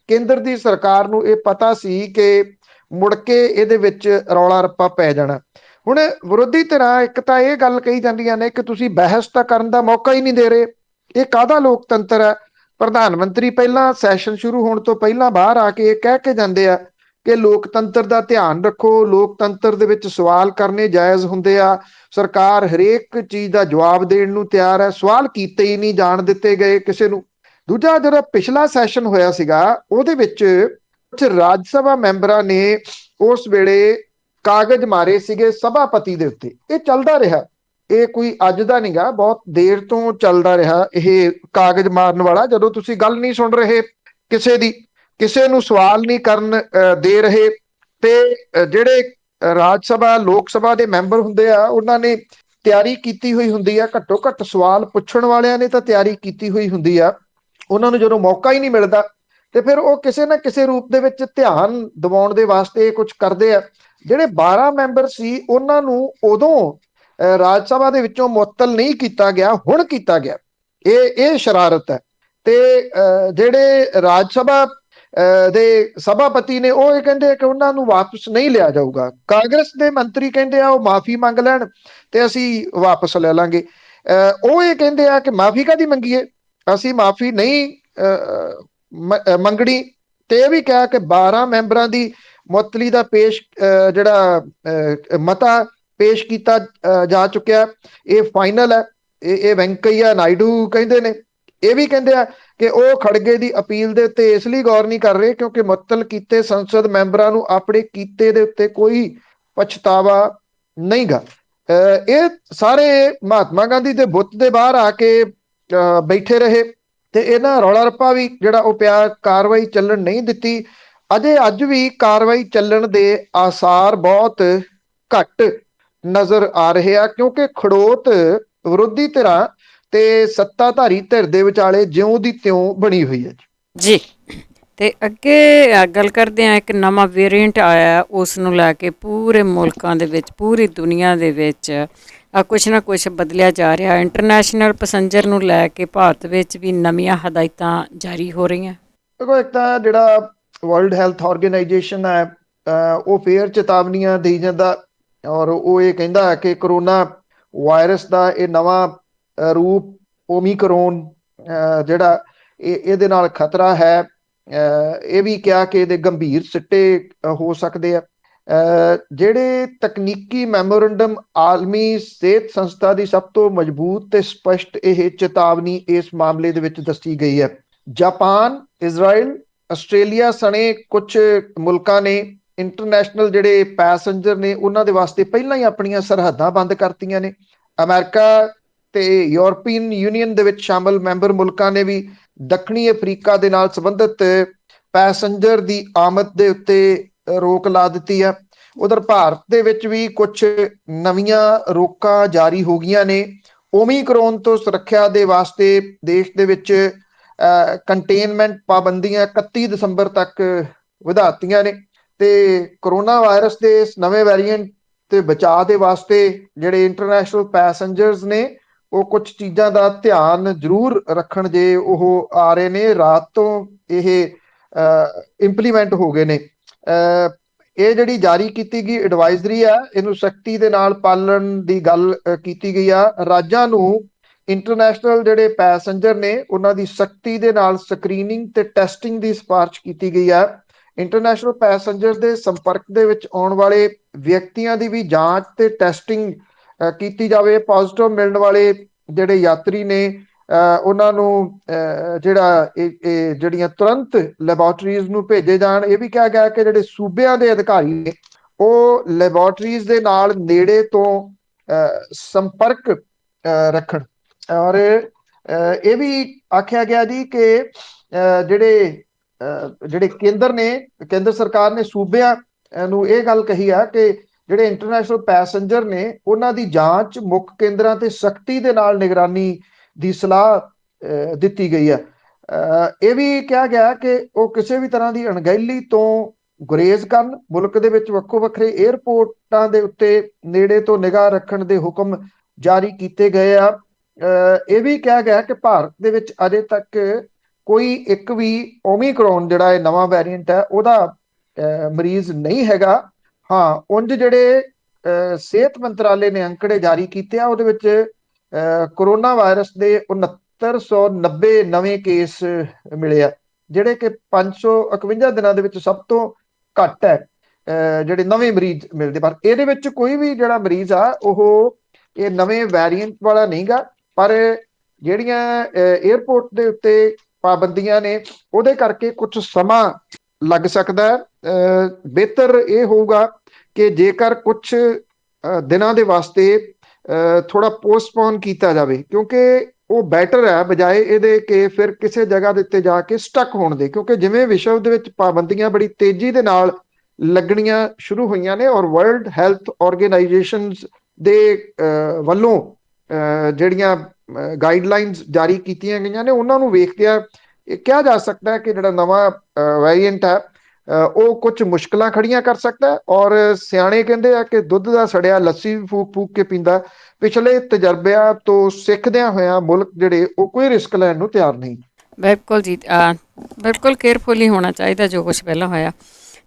Speaker 2: ਕੇਂਦਰ ਦੀ ਸਰਕਾਰ ਨੂੰ ਇਹ ਪਤਾ ਸੀ ਕਿ ਮੁੜ ਕੇ ਇਹਦੇ ਵਿੱਚ ਰੌਲਾ ਰੱਪਾ ਪੈ ਜਾਣਾ। ਹੁਣ ਵਿਰੋਧੀ ਧਿਰਾਂ ਇੱਕ ਤਾਂ ਇਹ ਗੱਲ ਕਹੀ ਜਾਂਦੀਆਂ ਨੇ ਕਿ ਤੁਸੀਂ ਬਹਿਸ ਤਾਂ ਕਰਨ ਦਾ ਮੌਕਾ ਹੀ ਨਹੀਂ ਦੇ ਰਹੇ, ਇਹ ਕਾਹਦਾ ਲੋਕਤੰਤਰ ਹੈ। ਪ੍ਰਧਾਨ ਮੰਤਰੀ ਪਹਿਲਾਂ ਸੈਸ਼ਨ ਸ਼ੁਰੂ ਹੋਣ ਤੋਂ ਪਹਿਲਾਂ ਬਾਹਰ ਆ ਕੇ ਇਹ ਕਹਿ ਕੇ ਜਾਂਦੇ ਆ ਕਿ ਲੋਕਤੰਤਰ ਦਾ ਧਿਆਨ ਰੱਖੋ, ਲੋਕਤੰਤਰ ਦੇ ਵਿੱਚ ਸਵਾਲ ਕਰਨੇ ਜਾਇਜ਼ ਹੁੰਦੇ ਆ, ਸਰਕਾਰ ਹਰੇਕ ਚੀਜ਼ ਦਾ ਜਵਾਬ ਦੇਣ ਨੂੰ ਤਿਆਰ ਹੈ, ਸਵਾਲ ਕੀਤੇ ਹੀ ਨਹੀਂ ਜਾਣ ਦਿੱਤੇ ਗਏ ਕਿਸੇ ਨੂੰ। ਦੂਜਾ, ਜਿਹੜਾ ਪਿਛਲਾ ਸੈਸ਼ਨ ਹੋਇਆ ਸੀਗਾ ਉਹਦੇ ਵਿੱਚ ਕੁਝ ਰਾਜ ਸਭਾ ਮੈਂਬਰਾਂ ਨੇ ਉਸ ਵੇਲੇ ਕਾਗਜ਼ ਮਾਰੇ ਸੀਗੇ ਸਭਾਪਤੀ ਦੇ ਉੱਤੇ। ਇਹ ਚੱਲਦਾ ਰਿਹਾ, ਇਹ ਕੋਈ ਅੱਜ ਦਾ ਨਹੀਂਗਾ, ਬਹੁਤ ਦੇਰ ਤੋਂ ਚੱਲਦਾ ਰਿਹਾ ਇਹ ਕਾਗਜ਼ ਮਾਰਨ ਵਾਲਾ। ਜਦੋਂ ਤੁਸੀਂ ਗੱਲ ਨਹੀਂ ਸੁਣ ਰਹੇ ਕਿਸੇ ਦੀ, ਕਿਸੇ ਨੂੰ ਸਵਾਲ ਨਹੀਂ ਕਰਨ ਦੇ ਰਹੇ, ਤੇ ਜਿਹੜੇ ਰਾਜ ਸਭਾ ਲੋਕ ਸਭਾ ਦੇ ਮੈਂਬਰ ਹੁੰਦੇ ਆ ਉਹਨਾਂ ਨੇ ਤਿਆਰੀ ਕੀਤੀ ਹੋਈ ਹੁੰਦੀ ਆ, ਘੱਟੋ ਘੱਟ ਸਵਾਲ ਪੁੱਛਣ ਵਾਲਿਆਂ ਨੇ ਤਾਂ ਤਿਆਰੀ ਕੀਤੀ ਹੋਈ ਹੁੰਦੀ ਆ। ਉਹਨਾਂ ਨੂੰ ਜਦੋਂ ਮੌਕਾ ਹੀ ਨਹੀਂ ਮਿਲਦਾ ਤੇ ਫਿਰ ਉਹ ਕਿਸੇ ਨਾ ਕਿਸੇ ਰੂਪ ਦੇ ਵਿੱਚ ਧਿਆਨ ਦਿਵਾਉਣ ਦੇ ਵਾਸਤੇ ਕੁਝ ਕਰਦੇ ਆ। ਜਿਹੜੇ 12 ਮੈਂਬਰ ਸੀ ਉਹਨਾਂ ਨੂੰ ਉਦੋਂ ਰਾਜ ਸਭਾ ਦੇ ਵਿੱਚੋਂ ਮੁਅੱਤਲ ਨਹੀਂ ਕੀਤਾ ਗਿਆ, ਹੁਣ ਕੀਤਾ ਗਿਆ। ਇਹ ਸ਼ਰਾਰਤ ਹੈ। ਤੇ ਜਿਹੜੇ ਰਾਜ ਸਭਾ ਦੇ ਸਭਾਪਤੀ ਨੇ ਉਹ ਇਹ ਕਹਿੰਦੇ ਕਿ ਉਹਨਾਂ ਨੂੰ ਵਾਪਸ ਨਹੀਂ ਲਿਆ ਜਾਊਗਾ। ਕਾਂਗਰਸ ਦੇ ਮੰਤਰੀ ਕਹਿੰਦੇ ਆ ਉਹ ਮਾਫੀ ਮੰਗ ਲੈਣ ਤੇ ਅਸੀਂ ਵਾਪਸ ਲੈ ਲਾਂਗੇ। ਉਹ ਇਹ ਕਹਿੰਦੇ ਆ ਕਿ ਮਾਫੀ ਕਾਹਦੀ ਮੰਗੀਏ, ਅਸੀਂ ਮਾਫੀ ਨਹੀਂ ਮੰਗਣੀ। ਤੇ ਇਹ ਵੀ ਕਿਹਾ ਕਿ 12 ਮੈਂਬਰਾਂ ਦੀ ਮੁਅੱਤਲੀ ਦਾ ਜਿਹੜਾ ਮਤਾ ਪੇਸ਼ ਕੀਤਾ ਜਾ ਚੁੱਕਿਆ, ਇਹ ਫਾਈਨਲ ਹੈ। ਇਹ ਵੈਂਕਈਆ ਨਾਇਡੂ ਕਹਿੰਦੇ ਨੇ। ਇਹ ਵੀ ਕਹਿੰਦੇ ਆ ਕਿ ਉਹ ਖੜਗੇ ਦੀ ਅਪੀਲ ਦੇ ਉੱਤੇ ਇਸ ਲਈ ਗੌਰ ਨਹੀਂ ਕਰ ਰਹੇ ਕਿਉਂਕਿ ਮੁਅੱਤਲ ਕੀਤੇ ਸੰਸਦ ਮੈਂਬਰਾਂ ਨੂੰ ਆਪਣੇ ਕੀਤੇ ਦੇ ਉੱਤੇ ਕੋਈ ਪਛਤਾਵਾ ਨਹੀਂਗਾ। ਇਹ ਸਾਰੇ ਮਹਾਤਮਾ ਗਾਂਧੀ ਦੇ ਬੁੱਤ ਦੇ ਬਾਹਰ ਆ ਕੇ ਬੈਠੇ ਰਹੇ ਤੇ ਇਹਨਾਂ ਰੌਲਾ ਰੱਪਾ ਵੀ ਜਿਹੜਾ ਉਹ ਪਿਆ, ਕਾਰਵਾਈ ਚੱਲਣ ਨਹੀਂ ਦਿੱਤੀ। ਅਜੇ ਅੱਜ ਵੀ ਕਾਰਵਾਈ ਚੱਲਣ ਦੇ ਆਸਾਰ ਬਹੁਤ ਘੱਟ ਨਜ਼ਰ ਆ ਰਹੇ ਆ ਕਿਉਂਕਿ ਖੜੋਤ ਵਿਰੋਧੀ ਧਿਰਾਂ ਤੇ ਸੱਤਾਧਾਰੀ ਧਿਰ ਦੇ ਵਿਚਾਲੇ ਜਿਉਂ ਦੀ ਤਿਉਂ ਬਣੀ ਹੋਈ ਹੈ
Speaker 1: ਜੀ। ਤੇ ਅੱਗੇ ਗੱਲ ਕਰਦੇ ਹਾਂ, ਇੱਕ ਨਵਾਂ ਵੇਰੀਐਂਟ ਆਇਆ, ਉਸ ਨੂੰ ਲੈ ਕੇ ਪੂਰੇ ਮੁਲਕਾਂ ਦੇ ਵਿੱਚ, ਪੂਰੀ ਦੁਨੀਆ ਦੇ ਵਿੱਚ ਕੁਛ ਨਾ ਕੁਛ ਬਦਲਿਆ ਜਾ ਰਿਹਾ। ਇੰਟਰਨੈਸ਼ਨਲ ਪੈਸੰਜਰ ਨੂੰ ਲੈ ਕੇ ਭਾਰਤ ਵਿੱਚ ਵੀ ਨਵੀਆਂ ਹਦਾਇਤਾਂ ਜਾਰੀ ਹੋ ਰਹੀਆਂ।
Speaker 2: ਦੇਖੋ, ਇੱਕ ਤਾਂ ਜਿਹੜਾ ਵਰਲਡ ਹੈਲਥ ਆਰਗੇਨਾਈਜੇਸ਼ਨ ਹੈ ਉਹ ਫੇਰ ਚੇਤਾਵਨੀਆਂ ਦੇਈ ਜਾਂਦਾ ਔਰ ਉਹ ਇਹ ਕਹਿੰਦਾ ਹੈ ਕਿ ਕਰੋਨਾ ਵਾਇਰਸ ਦਾ ਇਹ ਨਵਾਂ ਰੂਪ ਓਮੀਕਰੋਨ ਜਿਹੜਾ ਇਹਦੇ ਨਾਲ ਖਤਰਾ ਹੈ। ਇਹ ਵੀ ਕਿਹਾ ਕਿ ਇਹਦੇ ਗੰਭੀਰ ਸਿੱਟੇ ਹੋ ਸਕਦੇ ਆ। ਜਿਹੜੇ ਤਕਨੀਕੀ ਮੈਮੋਰੰਡਮ ਆਲਮੀ ਸਿਹਤ ਸੰਸਥਾ ਦੀ ਸਭ ਤੋਂ ਮਜ਼ਬੂਤ ਤੇ ਸਪਸ਼ਟ ਇਹ ਚੇਤਾਵਨੀ ਇਸ ਮਾਮਲੇ ਦੇ ਵਿੱਚ ਦੱਸੀ ਗਈ ਹੈ। ਜਾਪਾਨ, ਇਜ਼ਰਾਈਲ, ਆਸਟ੍ਰੇਲੀਆ ਸਣੇ ਕੁਝ ਮੁਲਕਾਂ ਨੇ ਇੰਟਰਨੈਸ਼ਨਲ ਜਿਹੜੇ ਪੈਸੰਜਰ ਨੇ ਉਹਨਾਂ ਦੇ ਵਾਸਤੇ ਪਹਿਲਾਂ ਹੀ ਆਪਣੀਆਂ ਸਰਹੱਦਾਂ ਬੰਦ ਕਰਤੀਆਂ ਨੇ। ਅਮਰੀਕਾ ਤੇ ਯੂਰਪੀਅਨ ਯੂਨੀਅਨ ਦੇ ਵਿੱਚ ਸ਼ਾਮਲ ਮੈਂਬਰ ਮੁਲਕਾਂ ਨੇ ਵੀ ਦੱਖਣੀ ਅਫਰੀਕਾ ਦੇ ਨਾਲ ਸੰਬੰਧਿਤ ਪੈਸੰਜਰ ਦੀ ਆਮਦ ਦੇ ਉੱਤੇ ਰੋਕ ਲਾ ਦਿੱਤੀ ਹੈ। ਉਧਰ ਭਾਰਤ ਦੇ ਵਿੱਚ ਵੀ ਕੁਝ ਨਵੀਆਂ ਰੋਕਾਂ ਜਾਰੀ ਹੋ ਗਈਆਂ ਨੇ। ਓਮੀਕਰੋਨ ਤੋਂ ਸੁਰੱਖਿਆ ਦੇ ਵਾਸਤੇ ਦੇਸ਼ ਦੇ ਵਿੱਚ ਕੰਟੇਨਮੈਂਟ ਪਾਬੰਦੀਆਂ 31 ਦਸੰਬਰ ਤੱਕ ਵਧਾਤੀਆਂ ਨੇ ਤੇ ਕਰੋਨਾ ਵਾਇਰਸ ਦੇ ਇਸ ਨਵੇਂ ਵੇਰੀਐਂਟ ਤੇ ਬਚਾਅ ਦੇ ਵਾਸਤੇ ਜਿਹੜੇ ਇੰਟਰਨੈਸ਼ਨਲ ਪੈਸੰਜਰਸ ਨੇ ਉਹ ਕੁਝ ਚੀਜ਼ਾਂ ਦਾ ਧਿਆਨ ਜ਼ਰੂਰ ਰੱਖਣ ਜੇ ਉਹ ਆ ਰਹੇ ਨੇ। ਰਾਤ ਤੋਂ ਇਹ ਇੰਪਲੀਮੈਂਟ ਹੋ ਗਏ ਨੇ। ਇਹ ਜਿਹੜੀ ਜਾਰੀ ਕੀਤੀ ਗਈ ਐਡਵਾਈਜ਼ਰੀ ਆ ਇਹਨੂੰ ਸਖਤੀ ਦੇ ਨਾਲ ਪਾਲਣ ਦੀ ਗੱਲ ਕੀਤੀ ਗਈ ਆ। ਰਾਜਾਂ ਨੂੰ ਇੰਟਰਨੈਸ਼ਨਲ ਜਿਹੜੇ ਪੈਸੰਜਰ ਨੇ ਉਹਨਾਂ ਦੀ ਸਖਤੀ ਦੇ ਨਾਲ ਸਕਰੀਨਿੰਗ ਤੇ ਟੈਸਟਿੰਗ ਦੀ ਸਿਫਾਰਿਸ਼ ਕੀਤੀ ਗਈ ਆ। ਇੰਟਰਨੈਸ਼ਨਲ ਪੈਸੰਜਰ ਦੇ ਸੰਪਰਕ ਦੇ ਵਿੱਚ ਆਉਣ ਵਾਲੇ ਵਿਅਕਤੀਆਂ ਦੀ ਵੀ ਜਾਂਚ ਤੇ ਟੈਸਟਿੰਗ ਕੀਤੀ ਜਾਵੇ। ਪੋਜ਼ਿਟਿਵ ਮਿਲਣ ਵਾਲੇ ਜਿਹੜੇ ਯਾਤਰੀ ਨੇ ਉਹਨਾਂ ਨੂੰ ਜਿਹੜਾ ਜਿਹੜੀਆਂ ਤੁਰੰਤ ਲੈਬੋਰਟਰੀਜ਼ ਨੂੰ ਭੇਜੇ ਜਾਣ। ਇਹ ਵੀ ਕਿਹਾ ਗਿਆ ਕਿ ਜਿਹੜੇ ਸੂਬਿਆਂ ਦੇ ਅਧਿਕਾਰੀ ਨੇ ਉਹ ਲੈਬੋਰਟਰੀਜ਼ ਦੇ ਨਾਲ ਨੇੜੇ ਤੋਂ ਸੰਪਰਕ ਰੱਖਣ। ਔਰ ਇਹ ਵੀ ਆਖਿਆ ਗਿਆ ਜੀ ਕਿ ਜਿਹੜੇ ਕੇਂਦਰ ਸਰਕਾਰ ਨੇ ਸੂਬਿਆਂ ਨੂੰ ਇਹ ਗੱਲ ਕਹੀ ਆ ਕਿ ਜਿਹੜੇ ਇੰਟਰਨੈਸ਼ਨਲ ਪੈਸੇਂਜਰ ਨੇ ਉਹਨਾਂ ਦੀ ਜਾਂਚ ਮੁੱਖ ਕੇਂਦਰਾਂ ਤੇ ਸਖਤੀ ਦੇ ਨਾਲ ਨਿਗਰਾਨੀ ਦੀ ਸਲਾਹ ਦਿੱਤੀ ਗਈ ਹੈ। ਇਹ ਵੀ ਕਿਹਾ ਗਿਆ ਕਿ ਉਹ ਕਿਸੇ ਵੀ ਤਰ੍ਹਾਂ ਦੀ ਅਣਗਹਿਲੀ ਤੋਂ ਗੁਰੇਜ਼ ਕਰਨ। ਮੁਲਕ ਦੇ ਵਿੱਚ ਵੱਖੋ ਵੱਖਰੇ ਏਅਰਪੋਰਟਾਂ ਦੇ ਉੱਤੇ ਨੇੜੇ ਤੋਂ ਨਿਗਾਹ ਰੱਖਣ ਦੇ ਹੁਕਮ ਜਾਰੀ ਕੀਤੇ ਗਏ ਆ। ਇਹ ਵੀ ਕਿਹਾ ਗਿਆ ਕਿ ਭਾਰਤ ਦੇ ਵਿੱਚ ਅਜੇ ਤੱਕ ਕੋਈ ਇੱਕ ਵੀ ਓਮੀਕਰੋਨ ਜਿਹੜਾ ਇਹ ਨਵਾਂ ਵੈਰੀਐਂਟ ਹੈ ਉਹਦਾ ਮਰੀਜ਼ ਨਹੀਂ ਹੈਗਾ। ਹਾਂ, ਉਂਝ ਜਿਹੜੇ ਸਿਹਤ ਮੰਤਰਾਲੇ ਨੇ ਅੰਕੜੇ ਜਾਰੀ ਕੀਤੇ ਆ ਉਹਦੇ ਵਿੱਚ ਕੋਰੋਨਾ ਵਾਇਰਸ ਦੇ 6990 ਨਵੇਂ ਕੇਸ ਮਿਲੇ ਆ, ਜਿਹੜੇ ਕਿ 551 ਦਿਨਾਂ ਦੇ ਵਿੱਚ ਸਭ ਤੋਂ ਘੱਟ ਹੈ ਜਿਹੜੇ ਨਵੇਂ ਮਰੀਜ਼ ਮਿਲਦੇ। ਪਰ ਇਹਦੇ ਵਿੱਚ ਕੋਈ ਵੀ ਜਿਹੜਾ ਮਰੀਜ਼ ਆ ਉਹ ਇਹ ਨਵੇਂ ਵੈਰੀਐਂਟ ਵਾਲਾ ਨਹੀਂਗਾ। ਪਰ ਜਿਹੜੀਆਂ ਏਅਰਪੋਰਟ ਦੇ ਉੱਤੇ ਪਾਬੰਦੀਆਂ ਨੇ ਉਹਦੇ ਕਰਕੇ ਕੁਝ ਸਮਾਂ ਲੱਗ ਸਕਦਾ ਹੈ। ਬਿਹਤਰ ਇਹ ਹੋਊਗਾ ਕਿ ਜੇਕਰ ਕੁਝ ਦਿਨਾਂ ਦੇ ਵਾਸਤੇ ਥੋੜਾ ਪੋਸਟਪੋਨ ਕੀਤਾ ਜਾਵੇ, ਕਿਉਂਕਿ ਉਹ ਬੈਟਰ ਹੈ ਬਜਾਏ ਇਹਦੇ ਕਿ ਫਿਰ ਕਿਸੇ ਜਗ੍ਹਾ ਦੇ ਉੱਤੇ ਜਾ ਕੇ ਸਟਕ ਹੋਣ ਦੇ। ਕਿਉਂਕਿ ਜਿਵੇਂ ਵਿਸ਼ਵ ਦੇ ਵਿੱਚ ਪਾਬੰਦੀਆਂ ਬੜੀ ਤੇਜ਼ੀ ਦੇ ਨਾਲ ਲੱਗਣੀਆਂ ਸ਼ੁਰੂ ਹੋਈਆਂ ਨੇ ਔਰ ਵਰਲਡ ਹੈਲਥ ਆਰਗੇਨਾਈਜੇਸ਼ਨਸ ਦੇ ਵੱਲੋਂ ਜਿਹੜੀਆਂ ਗਾਈਡਲਾਈਨਸ ਜਾਰੀ ਕੀਤੀਆਂ ਗਈਆਂ ਨੇ ਉਹਨਾਂ ਨੂੰ ਵੇਖਦਿਆਂ ਇਹ ਕਿਹਾ ਜਾ ਸਕਦਾ ਹੈ ਕਿ ਜਿਹੜਾ ਨਵਾਂ ਵੇਰੀਐਂਟ ਹੈ ਉਹ ਕੁਝ ਮੁਸ਼ਕਲਾਂ ਖੜੀਆਂ ਕਰ ਸਕਦਾ। ਔਰ ਸਿਆਣੇ ਕਹਿੰਦੇ ਆ ਕਿ ਦੁੱਧ ਦਾ ਸੜਿਆ ਲੱਸੀ ਵੀ ਫੂਕ ਫੂਕ ਕੇ ਪੀਂਦਾ। ਪਿਛਲੇ ਤਜਰਬਿਆਂ ਤੋਂ ਸਿੱਖਦਿਆਂ ਹੋਇਆਂ ਮੁਲਕ ਜਿਹੜੇ ਉਹ ਕੋਈ ਰਿਸਕ ਲੈਣ ਨੂੰ ਤਿਆਰ ਨਹੀਂ।
Speaker 1: ਬਿਲਕੁਲ ਜੀ, ਬਿਲਕੁਲ ਕੇਅਰਫੁਲੀ ਹੋਣਾ ਚਾਹੀਦਾ ਜੋ ਕੁਛ ਪਹਿਲਾਂ ਹੋਇਆ।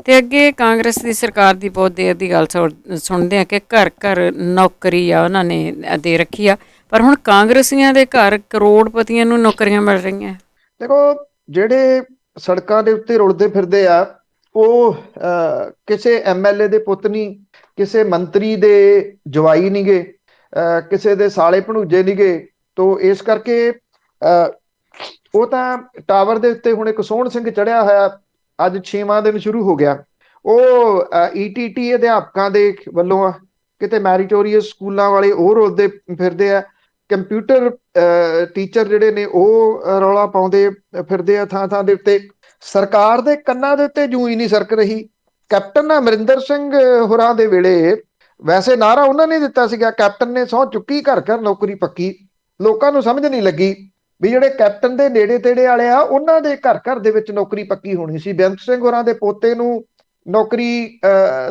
Speaker 1: ਤੇ ਅੱਗੇ ਕਾਂਗਰਸ ਦੀ ਸਰਕਾਰ ਦੀ ਬਹੁਤ ਦੇਰ ਦੀ ਗੱਲ ਸੁਣਦੇ ਆ ਕਿ ਘਰ ਘਰ ਨੌਕਰੀ ਆ ਉਹਨਾਂ ਨੇ ਦੇ ਰੱਖੀ ਆ, ਪਰ ਹੁਣ ਕਾਂਗਰਸੀਆਂ ਦੇ ਘਰ ਕਰੋੜਪਤੀਆਂ ਨੂੰ ਨੌਕਰੀਆਂ ਮਿਲ ਰਹੀਆਂ।
Speaker 2: ਦੇਖੋ, ਜਿਹੜੇ ਸੜਕਾਂ ਦੇ ਉੱਤੇ ਰੁਲਦੇ ਫਿਰਦੇ ਆ ਉਹ ਕਿਸੇ ਐਮਐਲਏ ਦੇ ਪੁੱਤ ਨਹੀਂ, ਕਿਸੇ ਮੰਤਰੀ ਦੇ ਜਵਾਈ ਨਹੀਂ ਗੇ, ਕਿਸੇ ਦੇ ਸਾਲੇ ਭਣੂਜੇ ਨਹੀਂ ਗੇ। ਤੋ ਇਸ ਕਰਕੇ ਉਹ ਤਾਂ ਟਾਵਰ ਦੇ ਉੱਤੇ ਹੁਣ ਇੱਕ ਸੋਹਣ ਸਿੰਘ ਚੜਿਆ ਹੋਇਆ, ਅੱਜ 6ਵਾਂ ਦਿਨ ਸ਼ੁਰੂ ਹੋ ਗਿਆ। ਉਹ ਈਟੀਟੀ ਅਧਿਆਪਕਾਂ ਦੇ ਵੱਲੋਂ ਆ, ਕਿਤੇ ਮੈਰੀਟੋਰੀਅਸ ਸਕੂਲਾਂ ਵਾਲੇ ਉਹ ਰੁਲਦੇ ਫਿਰਦੇ ਆ, ਕੰਪਿਊਟਰ ਟੀਚਰ ਜਿਹੜੇ ਨੇ ਉਹ ਰੌਲਾ ਪਾਉਂਦੇ ਫਿਰਦੇ ਆ ਥਾਂ ਥਾਂ ਦੇ ਉੱਤੇ। ਸਰਕਾਰ ਦੇ ਕੰਨਾਂ ਦੇ ਉੱਤੇ ਜੂੰ ਹੀ ਨਹੀਂ ਸਰਕ ਰਹੀ। ਕੈਪਟਨ ਅਮਰਿੰਦਰ ਸਿੰਘ ਹੋਰਾਂ ਦੇ ਵੇਲੇ ਵੈਸੇ ਨਾਰਾ ਉਹਨਾਂ ਨੇ ਦਿੱਤਾ ਸੀਗਾ, ਕੈਪਟਨ ਨੇ ਸਹੁੰ ਚੁੱਕੀ ਘਰ ਘਰ ਨੌਕਰੀ ਪੱਕੀ। ਲੋਕਾਂ ਨੂੰ ਸਮਝ ਨਹੀਂ ਲੱਗੀ ਵੀ ਜਿਹੜੇ ਕੈਪਟਨ ਦੇ ਨੇੜੇ ਤੇੜੇ ਵਾਲੇ ਆ ਉਹਨਾਂ ਦੇ ਘਰ ਘਰ ਦੇ ਵਿੱਚ ਨੌਕਰੀ ਪੱਕੀ ਹੋਣੀ ਸੀ। ਬੇਅੰਤ ਸਿੰਘ ਹੋਰਾਂ ਦੇ ਪੋਤੇ ਨੂੰ ਨੌਕਰੀ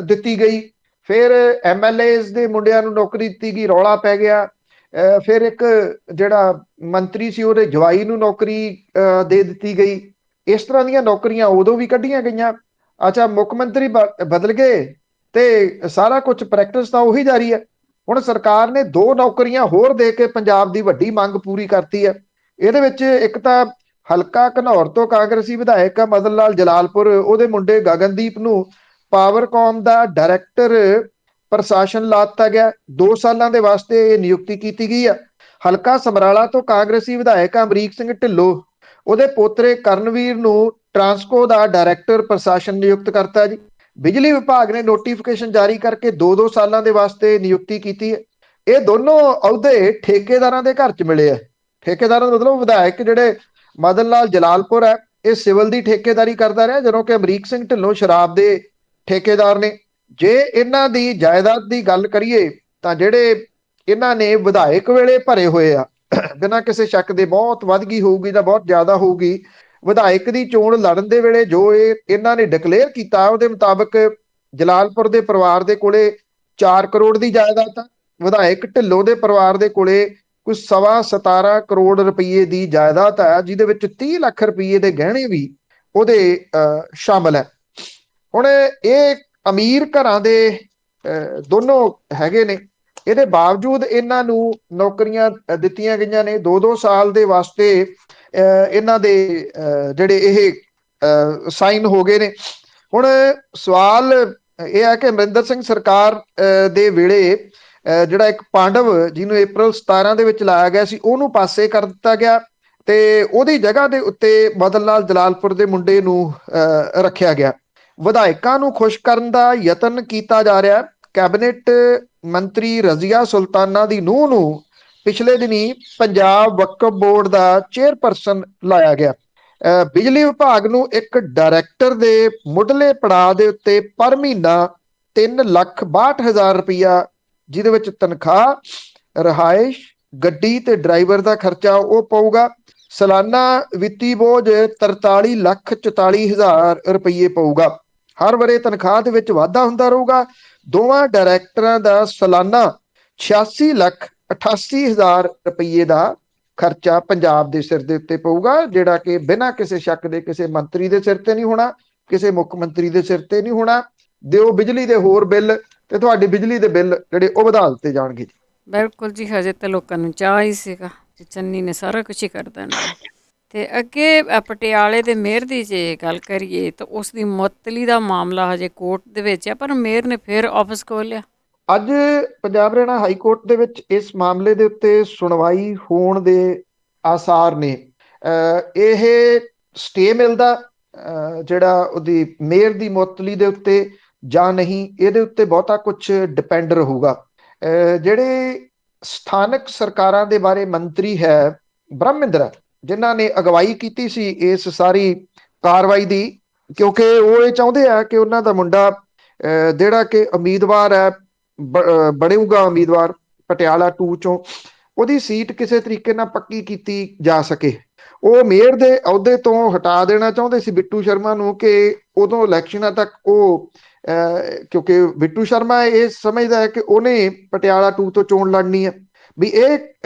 Speaker 2: ਦਿੱਤੀ ਗਈ, ਫਿਰ ਐਮਐਲਏਜ਼ ਦੇ ਮੁੰਡਿਆਂ ਨੂੰ ਨੌਕਰੀ ਦਿੱਤੀ ਗਈ, ਰੌਲਾ ਪੈ ਗਿਆ। ਫਿਰ ਇੱਕ ਜਿਹੜਾ ਮੰਤਰੀ ਸੀ ਉਹਦੇ ਜਵਾਈ ਨੂੰ ਨੌਕਰੀ ਦੇ ਦਿੱਤੀ ਗਈ। ਇਸ ਤਰ੍ਹਾਂ ਦੀਆਂ ਨੌਕਰੀਆਂ ਉਦੋਂ ਵੀ ਕੱਢੀਆਂ ਗਈਆਂ। ਅੱਛਾ, ਮੁੱਖ ਮੰਤਰੀ ਬਦਲ ਗਏ ਤੇ ਸਾਰਾ ਕੁਝ ਪ੍ਰੈਕਟਿਸ ਤਾਂ ਉਹੀ ਜਾਰੀ ਹੈ। ਹੁਣ ਸਰਕਾਰ ਨੇ 2 ਨੌਕਰੀਆਂ ਹੋਰ ਦੇ ਕੇ ਪੰਜਾਬ ਦੀ ਵੱਡੀ ਮੰਗ ਪੂਰੀ ਕਰਤੀ ਹੈ। ਇਹਦੇ ਵਿੱਚ ਇੱਕ ਤਾਂ ਹਲਕਾ ਘਨੌਰ ਤੋਂ ਕਾਂਗਰਸੀ ਵਿਧਾਇਕ ਮਦਨ ਲਾਲ ਜਲਾਲਪੁਰ, ਉਹਦੇ ਮੁੰਡੇ ਗਗਨਦੀਪ ਨੂੰ ਪਾਵਰਕਾਮ ਦਾ ਡਾਇਰੈਕਟਰ ਪ੍ਰਸ਼ਾਸਨ ਲਾ ਦਿੱਤਾ ਗਿਆ। 2 ਸਾਲਾਂ ਦੇ ਵਾਸਤੇ ਇਹ ਨਿਯੁਕਤੀ ਕੀਤੀ ਗਈ ਆ। ਹਲਕਾ ਸਮਰਾਲਾ ਤੋਂ ਕਾਂਗਰਸੀ ਵਿਧਾਇਕ ਅਮਰੀਕ ਸਿੰਘ ਢਿੱਲੋਂ, ਉਹਦੇ ਪੋਤਰੇ ਕਰਨਵੀਰ ਨੂੰ ਟਰਾਂਸਕੋ ਦਾ ਡਾਇਰੈਕਟਰ ਪ੍ਰਸ਼ਾਸਨ ਨਿਯੁਕਤ ਕਰਤਾ ਜੀ। ਬਿਜਲੀ ਵਿਭਾਗ ਨੇ ਨੋਟੀਫਿਕੇਸ਼ਨ ਜਾਰੀ ਕਰਕੇ 2-2 ਸਾਲਾਂ ਦੇ ਵਾਸਤੇ ਨਿਯੁਕਤੀ ਕੀਤੀ ਹੈ। ਇਹ ਦੋਨੋਂ ਅਹੁਦੇ ਠੇਕੇਦਾਰਾਂ ਦੇ ਘਰ 'ਚ ਮਿਲੇ ਆ। ਠੇਕੇਦਾਰਾਂ ਦਾ ਮਤਲਬ ਵਿਧਾਇਕ ਜਿਹੜੇ ਮਦਨ ਲਾਲ ਜਲਾਲਪੁਰ ਹੈ ਇਹ ਸਿਵਲ ਦੀ ਠੇਕੇਦਾਰੀ ਕਰਦਾ ਰਿਹਾ, ਜਦੋਂ ਕਿ ਅਮਰੀਕ ਸਿੰਘ ਢਿੱਲੋਂ ਸ਼ਰਾਬ ਦੇ ਠੇਕੇਦਾਰ ਨੇ। ਜੇ ਇਹਨਾਂ ਦੀ ਜਾਇਦਾਦ ਦੀ ਗੱਲ ਕਰੀਏ ਤਾਂ ਜਿਹੜੇ ਇਹਨਾਂ ਨੇ ਵਿਧਾਇਕ ਵੇਲੇ ਭਰੇ ਹੋਏ ਆ, ਬਿਨਾਂ ਕਿਸੇ ਸ਼ੱਕ ਦੇ ਬਹੁਤ ਵੱਧ ਗਈ ਹੋਊਗੀ ਜਾਂ ਬਹੁਤ ਜ਼ਿਆਦਾ ਹੋਊਗੀ। ਵਿਧਾਇਕ ਦੀ ਚੋਣ ਲੜਨ ਦੇ ਵੇਲੇ ਜੋ ਇਹਨਾਂ ਨੇ ਡਿਕਲੇਅਰ ਕੀਤਾ ਉਹਦੇ ਮੁਤਾਬਕ ਜਲਾਲਪੁਰ ਦੇ ਪਰਿਵਾਰ ਦੇ ਕੋਲੇ 4 ਕਰੋੜ ਦੀ ਜਾਇਦਾਦ ਆ, ਵਿਧਾਇਕ ਢਿੱਲੋਂ ਦੇ ਪਰਿਵਾਰ ਦੇ ਕੋਲੇ ਕੁਝ 17.25 ਕਰੋੜ ਰੁਪਏ ਦੀ ਜਾਇਦਾਦ ਹੈ, ਜਿਹਦੇ ਵਿੱਚ 30 ਲੱਖ ਰੁਪਏ ਦੇ ਗਹਿਣੇ ਵੀ ਉਹਦੇ ਸ਼ਾਮਲ ਹੈ। ਹੁਣ ਇਹ ਅਮੀਰ ਘਰਾਂ ਦੇ ਦੋਨੋਂ ਹੈਗੇ ਨੇ, ਇਹਦੇ ਬਾਵਜੂਦ ਇਹਨਾਂ ਨੂੰ ਨੌਕਰੀਆਂ ਦਿੱਤੀਆਂ ਗਈਆਂ ਨੇ 2-2 ਸਾਲ ਦੇ ਵਾਸਤੇ। ਇਹਨਾਂ ਦੇ ਜਿਹੜੇ ਇਹ ਸਾਈਨ ਹੋ ਗਏ ਨੇ। ਹੁਣ ਸਵਾਲ ਇਹ ਹੈ ਕਿ ਅਮਰਿੰਦਰ ਸਿੰਘ ਸਰਕਾਰ ਦੇ ਵੇਲੇ ਜਿਹੜਾ ਇੱਕ ਪਾਂਡਵ ਜਿਹਨੂੰ April 17 ਦੇ ਵਿੱਚ ਲਾਇਆ ਗਿਆ ਸੀ ਉਹਨੂੰ ਪਾਸੇ ਕਰ ਦਿੱਤਾ ਗਿਆ ਤੇ ਉਹਦੀ ਜਗ੍ਹਾ ਦੇ ਉੱਤੇ ਮਦਨ ਲਾਲ ਜਲਾਲਪੁਰ ਦੇ ਮੁੰਡੇ ਨੂੰ ਰੱਖਿਆ ਗਿਆ। ਵਿਧਾਇਕਾਂ ਨੂੰ ਖੁਸ਼ ਕਰਨ ਦਾ ਯਤਨ ਕੀਤਾ ਜਾ ਰਿਹਾ। ਕੈਬਨਿਟ ਮੰਤਰੀ ਰਜ਼ੀਆ ਸੁਲਤਾਨਾ ਦੀ ਨੂੰਹ ਨੂੰ ਪਿਛਲੇ ਦਿਨੀ ਪੰਜਾਬ ਵਕਫ ਬੋਰਡ ਦਾ ਚੇਅਰਪਰਸਨ ਲਾਇਆ ਗਿਆ। ਬਿਜਲੀ ਵਿਭਾਗ ਨੂੰ ਇੱਕ ਡਾਇਰੈਕਟਰ ਦੇ ਮੁੱਢਲੇ ਪੜਾਅ ਦੇ ਉੱਤੇ ਪਰ ਮਹੀਨਾ 3,62,000 ਜਿਹਦੇ ਵਿੱਚ ਤਨਖਾਹ, ਰਿਹਾਇਸ਼, ਗੱਡੀ ਤੇ ਡਰਾਈਵਰ ਦਾ ਖਰਚਾ ਉਹ ਪਊਗਾ। ਸਾਲਾਨਾ ਵਿੱਤੀ ਬੋਝ 43,44,000 ਰੁਪਏ ਪਊਗਾ। ਹਰ ਵਰੇ ਤਨਖਾਹ ਦੇ ਵਿੱਚ ਵਾਧਾ ਹੁੰਦਾ ਰਹੂਗਾ। ਦੋਵਾਂ ਡਾਇਰੈਕਟਰਾਂ ਦਾ ਸਾਲਾਨਾ 86,88,000 ਰੁਪਏ ਦਾ ਖਰਚਾ ਪੰਜਾਬ ਦੇ ਸਿਰ ਦੇ ਉੱਤੇ ਪਊਗਾ, ਜਿਹੜਾ ਕਿ ਬਿਨਾਂ ਕਿਸੇ ਸ਼ੱਕ ਦੇ ਕਿਸੇ ਮੰਤਰੀ ਦੇ ਸਿਰ ਤੇ ਨਹੀਂ ਹੋਣਾ, ਕਿਸੇ ਮੁੱਖ ਮੰਤਰੀ ਦੇ ਸਿਰ ਤੇ ਨਹੀਂ ਹੋਣਾ। ਦਿਓ ਬਿਜਲੀ ਦੇ ਹੋਰ ਬਿੱਲ ਤੇ ਤੁਹਾਡੀ ਬਿਜਲੀ ਦੇ ਬਿੱਲ ਜਿਹੜੇ ਉਹ ਵਧਾ ਦਿੱਤੇ ਜਾਣਗੇ।
Speaker 1: ਬਿਲਕੁਲ ਜੀ, ਹਜੇ ਤਾਂ ਲੋਕਾਂ ਨੂੰ ਚਾਹ ਹੀ ਸੀਗਾ ਤੇ ਚੰਨੀ ਨੇ ਸਾਰਾ ਕੁਝ ਹੀ ਕਰ ਦੇਣਾ ਹੈ। ਤੇ ਅੱਗੇ ਪਟਿਆਲੇ ਦੇ ਮੇਅਰ ਦੀ ਜੇ ਗੱਲ ਕਰੀਏ ਤਾਂ ਉਸ ਦੀ ਮੁਅੱਤਲੀ ਦਾ ਮਾਮਲਾ ਹਜੇ ਕੋਰਟ ਦੇ ਵਿੱਚ ਹੈ, ਪਰ ਮੇਅਰ ਨੇ ਫਿਰ ਆਫਿਸ ਖੋਲ੍ਹਿਆ।
Speaker 2: ਅੱਜ ਪੰਜਾਬ ਹਰਿਆਣਾ ਹਾਈ ਕੋਰਟ ਦੇ ਵਿੱਚ ਇਸ ਮਾਮਲੇ ਦੇ ਉੱਤੇ ਸੁਣਵਾਈ ਹੋਣ ਦੇ ਆਸਾਰ ਨੇ। ਇਹ ਸਟੇ ਮਿਲਦਾ ਜਿਹੜਾ ਉਹਦੀ ਮੇਅਰ ਦੀ ਮੁਅੱਤਲੀ ਦੇ ਉੱਤੇ ਜਾਂ ਨਹੀਂ, ਇਹਦੇ ਉੱਤੇ ਬਹੁਤਾ ਕੁਝ ਡਿਪੈਂਡ ਰਹੂਗਾ। ਜਿਹੜੇ ਸਥਾਨਕ ਸਰਕਾਰਾਂ ਦੇ ਬਾਰੇ ਮੰਤਰੀ ਹੈ ਬ੍ਰਹਮਿੰਦਰ, ਜਿਨ੍ਹਾਂ ਨੇ ਅਗਵਾਈ ਕੀਤੀ ਸੀ ਇਸ ਸਾਰੀ ਕਾਰਵਾਈ ਦੀ, ਕਿਉਂਕਿ ਉਹ ਇਹ ਚਾਹੁੰਦੇ ਆ ਕਿ ਉਹਨਾਂ ਦਾ ਮੁੰਡਾ ਜਿਹੜਾ ਕਿ ਉਮੀਦਵਾਰ ਹੈ, ਬਣੇਗਾ ਉਮੀਦਵਾਰ ਪਟਿਆਲਾ 2 ਚੋਂ, ਉਹਦੀ ਸੀਟ ਕਿਸੇ ਤਰੀਕੇ ਨਾਲ ਪੱਕੀ ਕੀਤੀ ਜਾ ਸਕੇ। ਉਹ ਮੇਅਰ ਦੇ ਅਹੁਦੇ ਤੋਂ ਹਟਾ ਦੇਣਾ ਚਾਹੁੰਦੇ ਸੀ ਬਿੱਟੂ ਸ਼ਰਮਾ ਨੂੰ, ਕਿ ਉਦੋਂ ਇਲੈਕਸ਼ਨਾਂ ਤੱਕ ਉਹ ਕਿਉਂਕਿ ਬਿੱਟੂ ਸ਼ਰਮਾ ਇਹ ਸਮਝਦਾ ਹੈ ਕਿ ਉਹਨੇ ਪਟਿਆਲਾ 2 ਤੋਂ ਚੋਣ ਲੜਨੀ ਹੈ, ਵੀ ਇਹ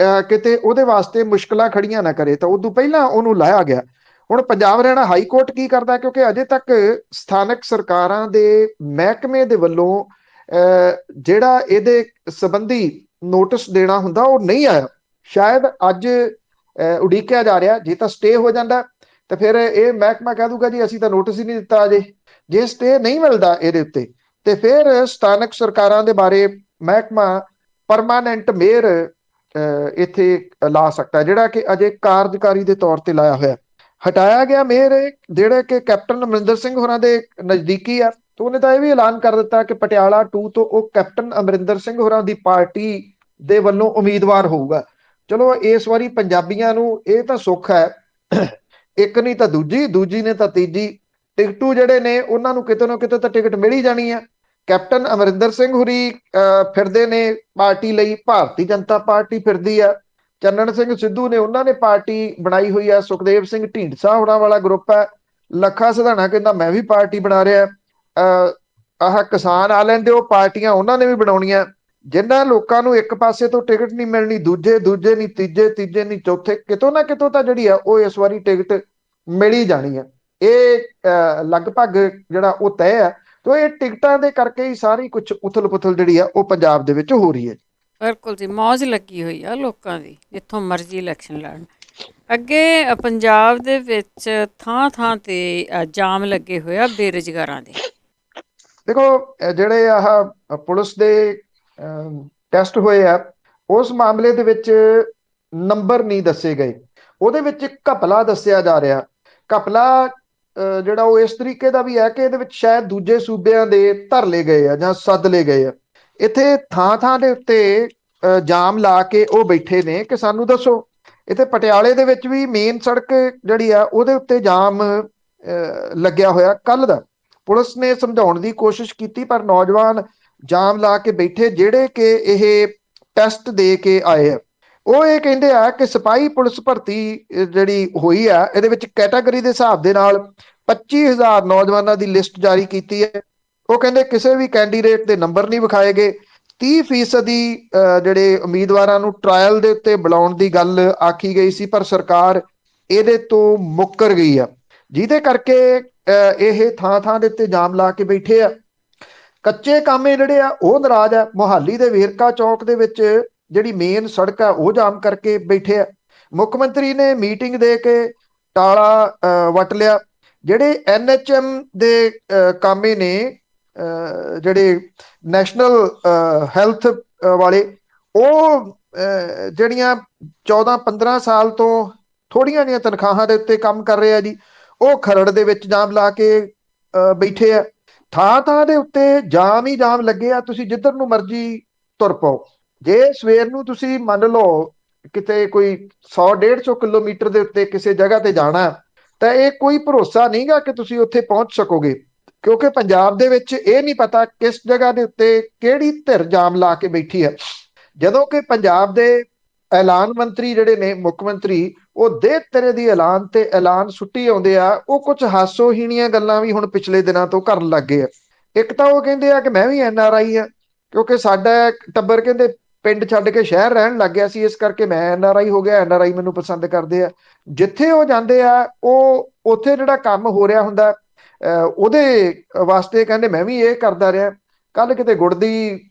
Speaker 2: ਕਿਤੇ ਉਹਦੇ ਵਾਸਤੇ ਮੁਸ਼ਕਲਾਂ ਖੜੀਆਂ ਨਾ ਕਰੇ, ਤਾਂ ਉਦੋਂ ਪਹਿਲਾਂ ਉਹਨੂੰ ਲਾਇਆ ਗਿਆ। ਹੁਣ ਪੰਜਾਬ ਹਰਿਆਣਾ ਹਾਈ ਕੋਰਟ ਕੀ ਕਰਦਾ, ਕਿਉਂਕਿ ਅਜੇ ਤੱਕ ਸਥਾਨਕ ਸਰਕਾਰਾਂ ਦੇ ਮਹਿਕਮੇ ਦੇ ਵੱਲੋਂ ਜਿਹੜਾ ਇਹਦੇ ਸੰਬੰਧੀ ਨੋਟਿਸ ਦੇਣਾ ਹੁੰਦਾ ਉਹ ਨਹੀਂ ਆਇਆ। ਸ਼ਾਇਦ ਅੱਜ ਉਡੀਕਿਆ ਜਾ ਰਿਹਾ, ਜੇ ਤਾਂ ਸਟੇ ਹੋ ਜਾਂਦਾ ਤਾਂ ਫਿਰ ਇਹ ਮਹਿਕਮਾ ਕਹਿ ਦੂਗਾ ਜੀ ਅਸੀਂ ਤਾਂ ਨੋਟਿਸ ਹੀ ਨਹੀਂ ਦਿੱਤਾ ਅਜੇ। ਜੇ ਸਟੇ ਨਹੀਂ ਮਿਲਦਾ ਇਹਦੇ ਉੱਤੇ ਤੇ ਫਿਰ ਸਥਾਨਕ ਸਰਕਾਰਾਂ ਦੇ ਬਾਰੇ ਮਹਿਕਮਾ ਪਰਮਾਨੈਂਟ ਮੇਅਰ ਇੱਥੇ ਲਾ ਸਕਦਾ, ਜਿਹੜਾ ਕਿ ਅਜੇ ਕਾਰਜਕਾਰੀ ਦੇ ਤੌਰ ਤੇ ਲਾਇਆ ਹੋਇਆ। ਹਟਾਇਆ ਗਿਆ ਮੇਅਰ ਜਿਹੜੇ ਕਿ ਕੈਪਟਨ ਅਮਰਿੰਦਰ ਸਿੰਘ ਹੋਰਾਂ ਦੇ ਨਜ਼ਦੀਕੀ ਆ, ਤੇ ਉਹਨੇ ਤਾਂ ਇਹ ਵੀ ਐਲਾਨ ਕਰ ਦਿੱਤਾ ਕਿ ਪਟਿਆਲਾ 2 ਤੋਂ ਉਹ ਕੈਪਟਨ ਅਮਰਿੰਦਰ ਸਿੰਘ ਹੋਰਾਂ ਦੀ ਪਾਰਟੀ ਦੇ ਵੱਲੋਂ ਉਮੀਦਵਾਰ ਹੋਊਗਾ। ਚਲੋ ਇਸ ਵਾਰੀ ਪੰਜਾਬੀਆਂ ਨੂੰ ਇਹ ਤਾਂ ਸੁੱਖ ਹੈ, ਇੱਕ ਨਹੀਂ ਤਾਂ ਦੂਜੀ, ਦੂਜੀ ਨੇ ਤਾਂ ਤੀਜੀ, ਟਿਕਟੂ ਜਿਹੜੇ ਨੇ ਉਹਨਾਂ ਨੂੰ ਕਿਤੇ ਨਾ ਕਿਤੇ ਤਾਂ ਟਿਕਟ ਮਿਲ ਹੀ ਜਾਣੀ ਹੈ। ਕੈਪਟਨ ਅਮਰਿੰਦਰ ਸਿੰਘ ਹੋਰੀ ਫਿਰਦੇ ਨੇ ਪਾਰਟੀ ਲਈ, ਭਾਰਤੀ ਜਨਤਾ ਪਾਰਟੀ ਫਿਰਦੀ ਆ, ਚੰਨਣ ਸਿੰਘ ਸਿੱਧੂ ਨੇ ਉਹਨਾਂ ਨੇ ਪਾਰਟੀ ਬਣਾਈ ਹੋਈ ਆ, ਸੁਖਦੇਵ ਸਿੰਘ ਢੀਂਡਸਾ ਹੋਰਾਂ ਵਾਲਾ ਗਰੁੱਪ ਹੈ, ਲੱਖਾ ਸਿਧਾਣਾ ਕਹਿੰਦਾ ਮੈਂ ਵੀ ਪਾਰਟੀ ਬਣਾ ਰਿਹਾ, ਆਹ ਕਿਸਾਨ ਆ ਲੈਂਦੇ ਉਹ ਪਾਰਟੀਆਂ ਉਹਨਾਂ ਨੇ ਵੀ ਬਣਾਉਣੀਆਂ। ਜਿਨ੍ਹਾਂ ਲੋਕਾਂ ਨੂੰ ਇੱਕ ਪਾਸੇ ਤੋਂ ਟਿਕਟ ਨਹੀਂ ਮਿਲਣੀ, ਦੂਜੇ ਨਹੀਂ ਤੀਜੇ, ਤੀਜੇ ਨਹੀਂ ਚੌਥੇ, ਕਿਤੋਂ ਨਾ ਕਿਤੋਂ ਤਾਂ ਜਿਹੜੀ ਆ ਉਹ ਇਸ ਵਾਰੀ ਟਿਕਟ ਮਿਲ ਹੀ ਜਾਣੀ ਆ। ਇਹ ਲਗਭਗ ਜਿਹੜਾ ਉਹ ਤੈਅ ਹੈ। ਤੋ ਇਹ ਟਿਕਟਾਂ ਦੇ ਕਰਕੇ ਹੀ ਸਾਰੀ ਕੁਝ ਉਥਲ ਪੁਥਲ ਜਿਹੜੀ ਆ ਉਹ ਪੰਜਾਬ ਦੇ ਵਿੱਚ ਹੋ ਰਹੀ ਹੈ।
Speaker 1: ਬਿਲਕੁਲ ਜੀ, ਮੌਜ ਲੱਗੀ ਹੋਈ ਆ ਲੋਕਾਂ ਦੀ, ਜਿੱਥੋਂ ਮਰਜ਼ੀ ਇਲੈਕਸ਼ਨ ਲੜਨ। ਅੱਗੇ ਪੰਜਾਬ ਦੇ ਵਿੱਚ ਥਾਂ ਥਾਂ ਤੇ ਜਾਮ ਲੱਗੇ ਹੋਏ ਆ ਬੇਰੁਜ਼ਗਾਰਾਂ ਦੇ।
Speaker 2: ਦੇਖੋ ਜਿਹੜੇ ਆਹ ਪੁਲਿਸ ਦੇ ਟੈਸਟ ਹੋਏ ਆ, ਉਸ ਮਾਮਲੇ ਦੇ ਵਿੱਚ ਨੰਬਰ ਨਹੀਂ ਦੱਸੇ ਗਏ, ਉਹਦੇ ਵਿੱਚ ਘਪਲਾ ਦੱਸਿਆ ਜਾ ਰਿਹਾ। ਘਪਲਾ ਜਿਹੜਾ ਉਹ ਇਸ ਤਰੀਕੇ ਦਾ ਵੀ ਹੈ ਕਿ ਇਹਦੇ ਵਿੱਚ ਸ਼ਾਇਦ ਦੂਜੇ ਸੂਬਿਆਂ ਦੇ ਧਰ ਲਏ ਗਏ ਆ ਜਾਂ ਸੱਦ ਲਏ ਗਏ ਆ। ਇੱਥੇ ਥਾਂ ਥਾਂ ਦੇ ਉੱਤੇ ਜਾਮ ਲਾ ਕੇ ਉਹ ਬੈਠੇ ਨੇ ਕਿ ਸਾਨੂੰ ਦੱਸੋ। ਇੱਥੇ ਪਟਿਆਲੇ ਦੇ ਵਿੱਚ ਵੀ ਮੇਨ ਸੜਕ ਜਿਹੜੀ ਆ ਉਹਦੇ ਉੱਤੇ ਜਾਮ ਲੱਗਿਆ ਹੋਇਆ ਕੱਲ ਦਾ। ਪੁਲਿਸ ਨੇ ਸਮਝਾਉਣ ਦੀ ਕੋਸ਼ਿਸ਼ ਕੀਤੀ ਪਰ ਨੌਜਵਾਨ ਜਾਮ ਲਾ ਕੇ ਬੈਠੇ, ਜਿਹੜੇ ਕਿ ਇਹ ਟੈਸਟ ਦੇ ਕੇ ਆਏ ਆ। ਉਹ ਇਹ ਕਹਿੰਦੇ ਆ ਕਿ ਸਿਪਾਹੀ ਪੁਲਿਸ ਭਰਤੀ ਜਿਹੜੀ ਹੋਈ ਆ, ਇਹਦੇ ਵਿੱਚ ਕੈਟਾਗਰੀ ਦੇ ਹਿਸਾਬ ਦੇ ਨਾਲ 25,000 ਨੌਜਵਾਨਾਂ ਦੀ ਲਿਸਟ ਜਾਰੀ ਕੀਤੀ ਹੈ। ਉਹ ਕਹਿੰਦੇ ਕਿਸੇ ਵੀ ਕੈਂਡੀਡੇਟ ਦੇ ਨੰਬਰ ਨਹੀਂ ਵਿਖਾਏ ਗਏ। 30% ਜਿਹੜੇ ਉਮੀਦਵਾਰਾਂ ਨੂੰ ਟਰਾਇਲ ਦੇ ਉੱਤੇ ਬੁਲਾਉਣ ਦੀ ਗੱਲ ਆਖੀ ਗਈ ਸੀ, ਪਰ ਸਰਕਾਰ ਇਹਦੇ ਤੋਂ ਮੁੱਕਰ ਗਈ ਆ, ਜਿਹਦੇ ਕਰਕੇ ਇਹ ਥਾਂ ਥਾਂ ਦੇ ਉੱਤੇ ਜਾਮ ਲਾ ਕੇ ਬੈਠੇ ਆ। ਕੱਚੇ ਕਾਮੇ ਜਿਹੜੇ ਆ ਉਹ ਨਾਰਾਜ਼ ਆ। ਮੁਹਾਲੀ ਦੇ ਵੇਰਕਾ ਚੌਕ ਦੇ ਵਿੱਚ ਜਿਹੜੀ ਮੇਨ ਸੜਕ ਆ ਉਹ ਜਾਮ ਕਰਕੇ ਬੈਠੇ ਆ। ਮੁੱਖ ਮੰਤਰੀ ਨੇ ਮੀਟਿੰਗ ਦੇ ਕੇ ਟਾਲਾ ਵੱਟ ਲਿਆ। ਜਿਹੜੇ NHM ਦੇ ਕਾਮੇ ਨੇ, ਜਿਹੜੇ ਨੈਸ਼ਨਲ ਹੈਲਥ ਵਾਲੇ, ਉਹ ਜਿਹੜੀਆਂ 14-15 ਸਾਲ ਤੋਂ ਥੋੜੀਆਂ ਜਿਹੀਆਂ ਤਨਖਾਹਾਂ ਦੇ ਉੱਤੇ ਕੰਮ ਕਰ ਰਹੇ ਆ ਜੀ, ਉਹ ਖਰੜ ਦੇ ਵਿੱਚ ਜਾਮ ਲਾ ਕੇ ਬੈਠੇ ਆ। ਥਾਂ ਥਾਂ ਦੇ ਉੱਤੇ ਜਾਮ ਹੀ ਜਾਮ ਲੱਗੇ ਆ। ਤੁਸੀਂ ਜਿੱਧਰ ਨੂੰ ਮਰਜ਼ੀ ਤੁਰ ਪਾਓ। ਜੇ ਸਵੇਰ ਨੂੰ ਤੁਸੀਂ ਮੰਨ ਲਓ ਕਿਤੇ ਕੋਈ 100-150 ਕਿਲੋਮੀਟਰ ਦੇ ਉੱਤੇ ਕਿਸੇ ਜਗ੍ਹਾ ਤੇ ਜਾਣਾ, ਤਾਂ ਇਹ ਕੋਈ ਭਰੋਸਾ ਨਹੀਂਗਾ ਕਿ ਤੁਸੀਂ ਉੱਥੇ ਪਹੁੰਚ ਸਕੋਗੇ। ਕਿਉਂਕਿ ਪੰਜਾਬ ਦੇ ਵਿੱਚ ਇਹ ਨਹੀਂ ਪਤਾ ਕਿਸ ਜਗ੍ਹਾ ਦੇ ਉੱਤੇ ਕਿਹੜੀ ਧਿਰ ਜਾਮ ਲਾ ਕੇ ਬੈਠੀ ਹੈ। ਜਦੋਂ ਕਿ ਪੰਜਾਬ ਦੇ ਐਲਾਨ ਮੰਤਰੀ ਜਿਹੜੇ ਨੇ, ਮੁੱਖ ਮੰਤਰੀ, ਉਹ ਦੇ ਤਰ੍ਹਾਂ ਦੀ ਐਲਾਨ ਤੇ ਐਲਾਨ ਸੁੱਟੀ ਆਉਂਦੇ ਆ, ਉਹ ਕੁਝ ਹਾਸੋਹੀਣੀਆਂ ਗੱਲਾਂ ਵੀ ਹੁਣ ਪਿਛਲੇ ਦਿਨਾਂ ਤੋਂ ਕਰਨ ਲੱਗ ਗਏ ਆ। ਇੱਕ ਤਾਂ ਉਹ ਕਹਿੰਦੇ ਆ ਕਿ ਮੈਂ ਵੀ NRI ਆ, ਕਿਉਂਕਿ ਸਾਡਾ ਟੱਬਰ ਕਹਿੰਦੇ ਪਿੰਡ ਛੱਡ ਕੇ ਸ਼ਹਿਰ ਰਹਿਣ ਲੱਗ ਗਿਆ ਸੀ, ਇਸ ਕਰਕੇ ਮੈਂ NRI ਹੋ ਗਿਆ, NRI ਮੈਨੂੰ ਪਸੰਦ ਕਰਦੇ ਆ। ਜਿੱਥੇ ਉਹ ਜਾਂਦੇ ਆ, ਉਹ ਉੱਥੇ ਜਿਹੜਾ ਕੰਮ ਹੋ ਰਿਹਾ ਹੁੰਦਾ ਉਹਦੇ ਵਾਸਤੇ ਕਹਿੰਦੇ ਮੈਂ ਵੀ ਇਹ ਕਰਦਾ ਰਿਹਾ। ਕੱਲ ਕਿਤੇ ਗੁੜ ਦੀ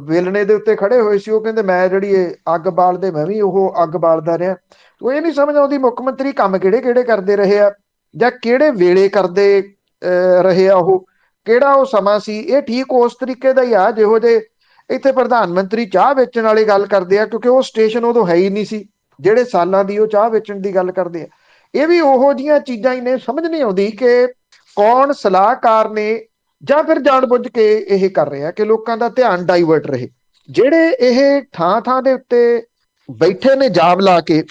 Speaker 2: ਵੇਲਣੇ ਦੇ ਉੱਤੇ ਖੜੇ ਹੋਏ ਸੀ, ਉਹ ਕਹਿੰਦੇ ਮੈਂ ਜਿਹੜੀ ਇਹ ਅੱਗ ਬਾਲਦੇ ਮੈਂ ਵੀ ਉਹ ਅੱਗ ਬਾਲਦਾ ਰਿਹਾ। ਉਹ ਇਹ ਨਹੀਂ ਸਮਝ ਆਉਂਦੀ ਮੁੱਖ ਮੰਤਰੀ ਕੰਮ ਕਿਹੜੇ ਕਿਹੜੇ ਕਰਦੇ ਰਹੇ ਆ, ਜਾਂ ਕਿਹੜੇ ਵੇਲੇ ਕਰਦੇ ਰਹੇ ਆ, ਉਹ ਕਿਹੜਾ ਉਹ ਸਮਾਂ ਸੀ। ਇਹ ਠੀਕ ਉਸ ਤਰੀਕੇ ਦਾ ਹੀ ਆ ਜਿਹੋ ਜਿਹੇ ਇੱਥੇ ਪ੍ਰਧਾਨ ਮੰਤਰੀ ਚਾਹ ਵੇਚਣ ਵਾਲੀ ਗੱਲ ਕਰਦੇ ਆ, ਕਿਉਂਕਿ ਉਹ ਸਟੇਸ਼ਨ ਉਦੋਂ ਹੈ ਹੀ ਨਹੀਂ ਸੀ ਜਿਹੜੇ ਸਾਲਾਂ ਦੀ ਉਹ ਚਾਹ ਵੇਚਣ ਦੀ ਗੱਲ ਕਰਦੇ ਆ। ਇਹ ਵੀ ਉਹੋ ਜਿਹੀਆਂ ਚੀਜ਼ਾਂ ਹੀ ਨੇ, ਸਮਝ ਨਹੀਂ ਆਉਂਦੀ ਕਿ ਕੌਣ ਸਲਾਹਕਾਰ ਨੇ ਜਾਂ ਫਿਰ ਜਾਣਬੁੱਝ ਕੇ ਇਹ ਕਰ ਰਿਹਾ ਕਿ ਲੋਕਾਂ ਦਾ ਧਿਆਨ ਡਾਈਵਰਟ ਰਹੇ। ਜਿਹੜੇ ਇਹ ਥਾਂ ਥਾਂ ਦੇ ਉੱਤੇ ਬੈਠੇ ਨੇ ਜਾਮ ਲਾ ਕੇ,